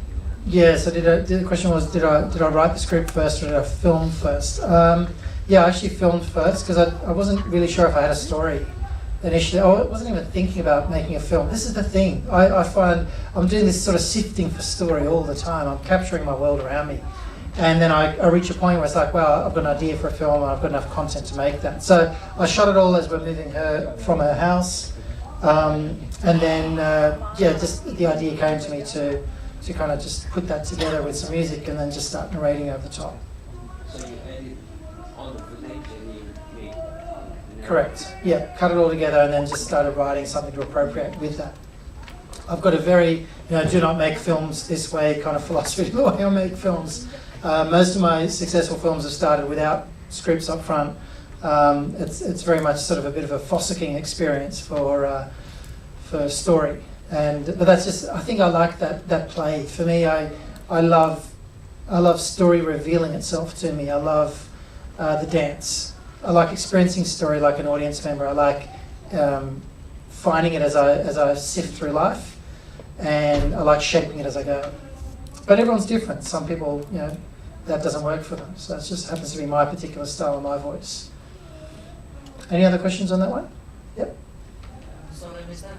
Yes, the question was, did I write the script first or did I film first? Yeah, I actually filmed first because I wasn't really sure if I had a story initially. I wasn't even thinking about making a film. This is the thing. I find I'm doing this sort of sifting for story all the time. I'm capturing my world around me. And then I reach a point where it's like, well, I've got an idea for a film and I've got enough content to make that. So I shot it all as we're moving her from her house. And then, just the idea came to me to kind of just put that together with some music and then just start narrating over the top. So you edit all the footage and you make... Correct. Yeah, cut it all together and then just started writing something to appropriate with that. I've got a very, do not make films this way kind of philosophy to the way I make films. Most of my successful films have started without scripts up front. It's very much sort of a bit of a fossicking experience for story. But that's just, I think I like that play. For me, I love story revealing itself to me. I love the dance. I like experiencing story like an audience member. I like finding it as I sift through life, and I like shaping it as I go. But everyone's different. Some people, that doesn't work for them. So it just happens to be my particular style and my voice. Any other questions on that one? Yep. Sorry, Mr.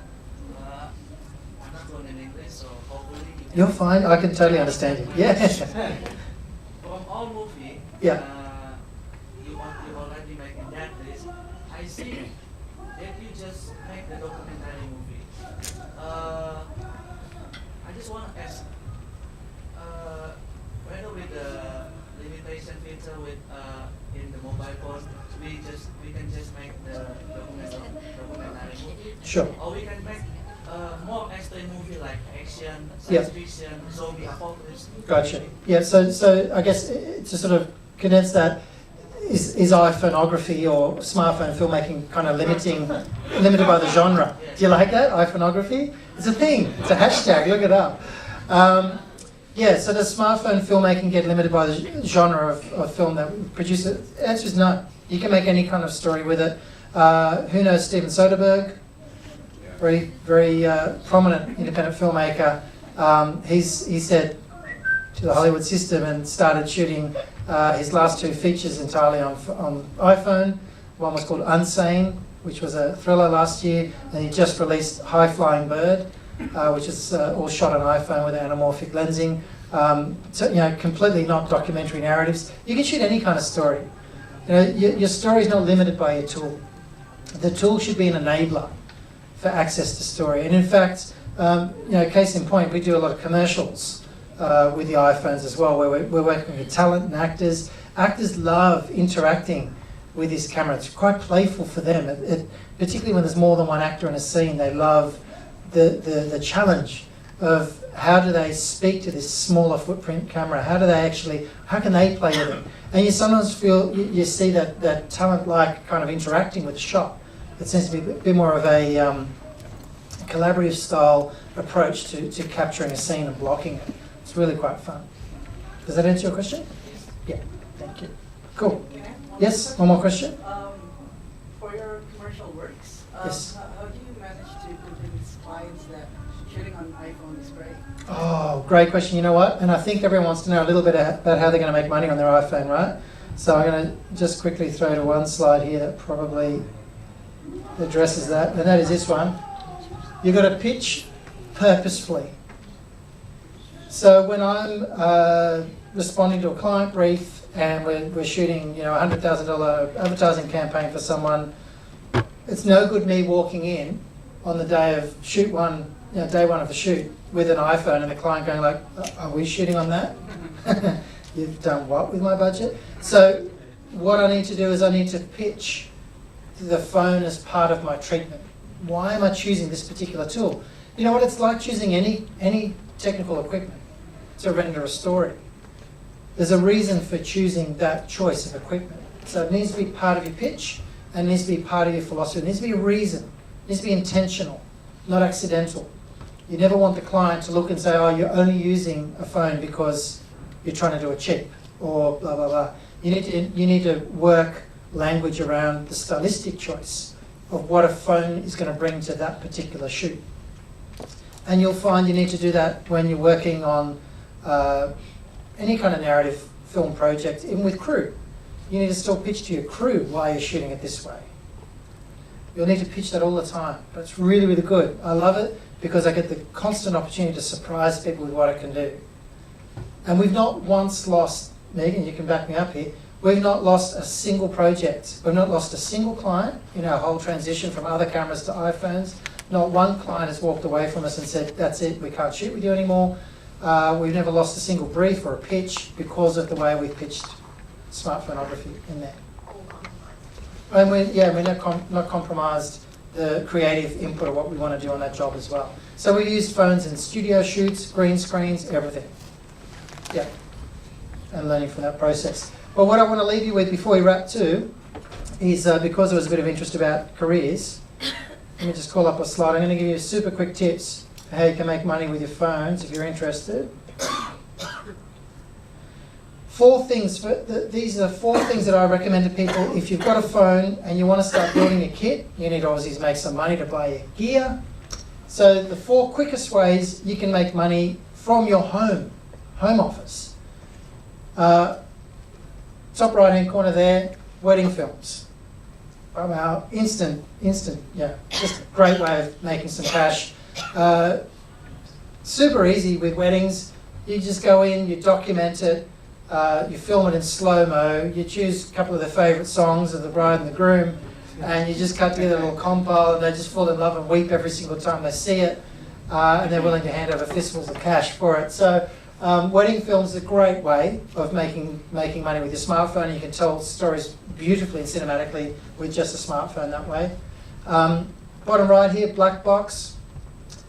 I'm not fluent in English, so hopefully you can... You're fine. I can totally understand you. Yeah. From all movie, yeah. You already making that list. I see that you just make the documentary movie. I just want to ask, whether with the limitation feature with in the mobile phone, we can just make the documentary movie. Sure. Or we can make more extreme movie like action, science fiction, zombie apocalypse. Gotcha. Yeah. So I guess to sort of condense that, is iPhoneography or smartphone filmmaking kind of limited by the genre? Do you like that, iPhoneography? It's a thing. It's a hashtag. Look it up. So does smartphone filmmaking get limited by the genre of film that we produce? The answer is no. You can make any kind of story with it. Who knows Steven Soderbergh? Very prominent independent filmmaker. He said to the Hollywood system and started shooting his last two features entirely on iPhone. One was called Unsane, which was a thriller last year, and he just released High Flying Bird, which is all shot on iPhone with anamorphic lensing. Completely not documentary narratives. You can shoot any kind of story. Your story is not limited by your tool. The tool should be an enabler for access to story. And in fact, case in point, we do a lot of commercials with the iPhones as well, where we're working with talent and actors. Actors love interacting with his camera. It's quite playful for them. Particularly when there's more than one actor in a scene, they love the challenge of how do they speak to this smaller footprint camera? How can they play with it? And you sometimes feel, you see that talent like kind of interacting with the shot. It seems to be a bit more of a collaborative style approach to capturing a scene and blocking it. It's really quite fun. Does that answer your question? Yeah, thank you. Cool. Yes, one more question? For your commercial works, yes. How do you manage to convince clients that shooting on iPhone is great? Oh, great question. You know what? And I think everyone wants to know a little bit about how they're going to make money on their iPhone, right? So I'm going to just quickly throw to one slide here that probably addresses that, and that is this one. You've got to pitch purposefully. So when I'm responding to a client brief and we're shooting, you know, a $100,000 advertising campaign for someone, it's no good me walking in on the day of day one of the shoot with an iPhone and the client going like, are we shooting on that? You've done what with my budget? So what I need to do is I need to pitch the phone as part of my treatment. Why am I choosing this particular tool? You know what, it's like choosing any technical equipment to render a story. There's a reason for choosing that choice of equipment. So it needs to be part of your pitch and it needs to be part of your philosophy. It needs to be a reason. It needs to be intentional, not accidental. You never want the client to look and say, oh, you're only using a phone because you're trying to do a chip or blah, blah, blah. You need to work language around the stylistic choice of what a phone is going to bring to that particular shoot. And you'll find you need to do that when you're working on any kind of narrative film project, even with crew. You need to still pitch to your crew why you're shooting it this way. You'll need to pitch that all the time, but it's really, really good. I love it because I get the constant opportunity to surprise people with what it can do. And we've not once lost, Megan, you can back me up here, we've not lost a single project. We've not lost a single client in our whole transition from other cameras to iPhones. Not one client has walked away from us and said, that's it, we can't shoot with you anymore. We've never lost a single brief or a pitch because of the way we pitched smartphoneography in there. And we're not compromised the creative input of what we want to do on that job as well. So we use phones in studio shoots, green screens, everything. Yeah, and learning from that process. But what I want to leave you with before we wrap too is because there was a bit of interest about careers, let me just call up a slide. I'm going to give you super quick tips for how you can make money with your phones if you're interested. 4 things. These are 4 things that I recommend to people. If you've got a phone and you want to start building a kit, you need to obviously make some money to buy your gear. So the 4 quickest ways you can make money from your home office. Top right hand corner there, wedding films. Wow, instant, yeah, just a great way of making some cash. Super easy with weddings. You just go in, you document it, you film it in slow-mo, you choose a couple of their favourite songs of the bride and the groom, and you just cut together a little compile, and they just fall in love and weep every single time they see it, and they're willing to hand over fistfuls of cash for it. So wedding films is a great way of making money with your smartphone. You can tell stories beautifully and cinematically with just a smartphone that way. Bottom right here, black box.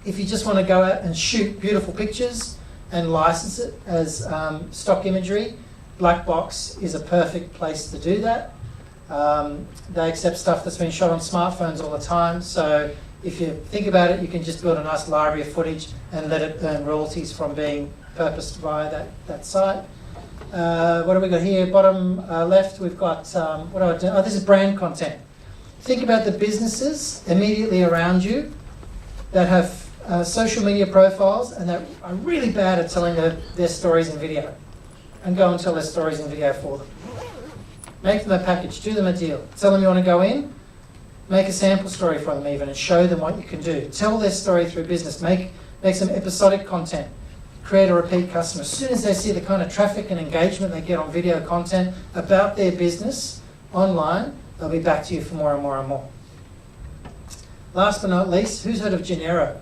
If you just want to go out and shoot beautiful pictures and license it as stock imagery, black box is a perfect place to do that. They accept stuff that's been shot on smartphones all the time, so if you think about it, you can just build a nice library of footage and let it earn royalties from being purposed via that site. What have we got here? Bottom left, we've got, what do I do? Oh, this is brand content. Think about the businesses immediately around you that have social media profiles and that are really bad at telling their stories in video. And go and tell their stories in video for them. Make them a package, do them a deal. Tell them you want to go in, make a sample story for them even and show them what you can do. Tell their story through business, make some episodic content. Create a repeat customer. As soon as they see the kind of traffic and engagement they get on video content about their business online, they'll be back to you for more and more and more. Last but not least, who's heard of Genero?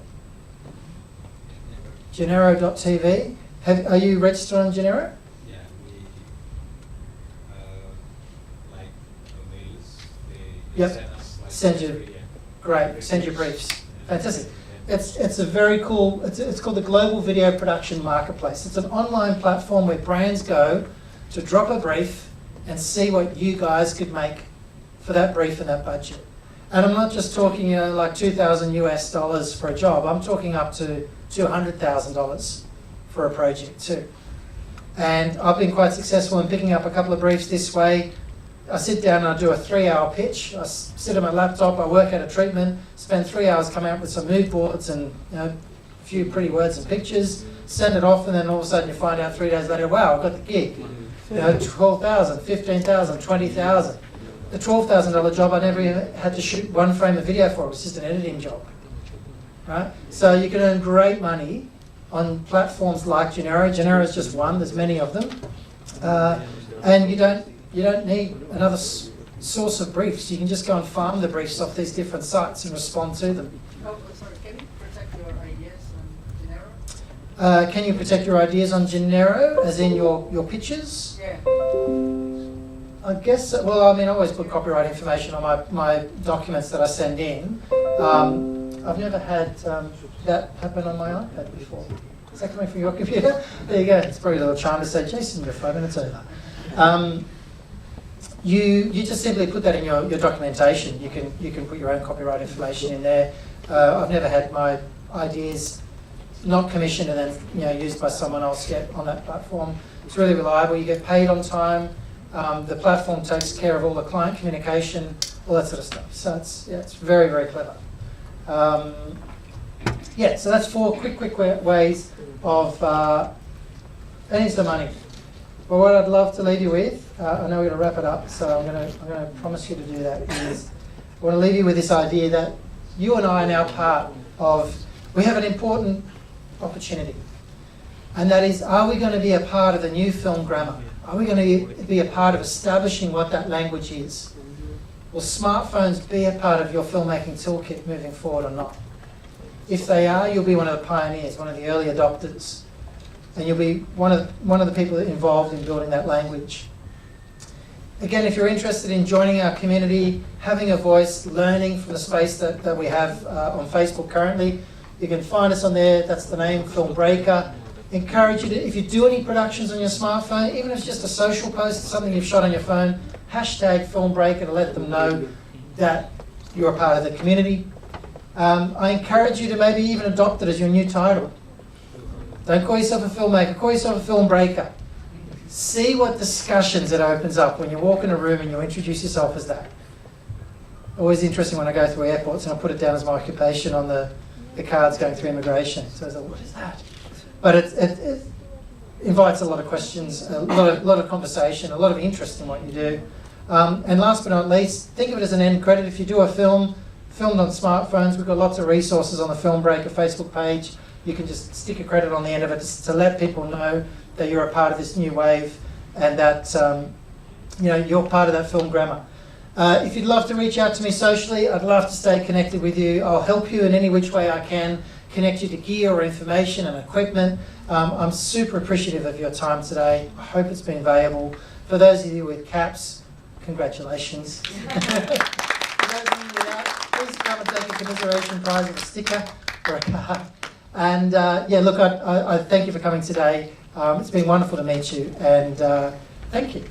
Genero.tv. Are you registered on Genero? Yeah, we like a mail Yep. Send you. Great. Send your briefs. Fantastic. It's a very cool. It's called the Global Video Production Marketplace. It's an online platform where brands go to drop a brief and see what you guys could make for that brief and that budget. And I'm not just talking like $2,000 for a job. I'm talking up to $200,000 for a project too. And I've been quite successful in picking up a couple of briefs this way. I sit down and I do a 3-hour pitch. I sit on my laptop, I work out a treatment, spend 3 hours coming up with some mood boards and a few pretty words and pictures, send it off, and then all of a sudden you find out 3 days later, wow, I've got the gig. $12,000, $15,000, $20,000. The $12,000 job, I never even had to shoot one frame of video for. It was just an editing job, right? So you can earn great money on platforms like Genero. Genero is just one. There's many of them, and you don't need another source of briefs. You can just go and farm the briefs off these different sites and respond to them. Oh, sorry. Can you protect your ideas on Genero? Can you protect your ideas on Genero, as in your pictures? Yeah. I guess, well, I mean, I always put copyright information on my documents that I send in. I've never had that happen on my iPad before. Is that coming from your computer? There you go. It's probably a little charm to say, Jason, you're 5 minutes over. You just simply put that in your documentation. You can put your own copyright information in there. I've never had my ideas not commissioned and then used by someone else yet on that platform. It's really reliable. You get paid on time. The platform takes care of all the client communication, all that sort of stuff. So it's very, very clever. So that's 4 quick ways of earning some money. But what I'd love to leave you with, I know we're going to wrap it up, so I'm going to promise you to do that, is I want to leave you with this idea that you and I are now part of, we have an important opportunity. And that is, are we going to be a part of the new film grammar? Are we going to be a part of establishing what that language is? Will smartphones be a part of your filmmaking toolkit moving forward or not? If they are, you'll be one of the pioneers, one of the early adopters. And you'll be one of the people involved in building that language. Again, if you're interested in joining our community, having a voice, learning from the space that we have on Facebook currently, you can find us on there. That's the name, Film Breaker. Encourage you to, if you do any productions on your smartphone, even if it's just a social post, something you've shot on your phone, hashtag Film Breaker to let them know that you're a part of the community. I encourage you to maybe even adopt it as your new title. Don't call yourself a filmmaker, call yourself a film breaker. See what discussions it opens up when you walk in a room and you introduce yourself as that. Always interesting when I go through airports and I put it down as my occupation on the cards going through immigration. So I was like, what is that? But it invites a lot of questions, a lot of conversation, a lot of interest in what you do. And last but not least, think of it as an end credit. If you do a film filmed on smartphones, we've got lots of resources on the Film Breaker Facebook page. You can just stick a credit on the end of it to let people know that you're a part of this new wave and that you're part of that film grammar. If you'd love to reach out to me socially, I'd love to stay connected with you. I'll help you in any which way I can, connect you to gear or information and equipment. I'm super appreciative of your time today. I hope it's been valuable. For those of you with caps, congratulations. For those of you without, please come and take a commiseration prize of a sticker or a card. And look, I thank you for coming today. It's been wonderful to meet you, and thank you.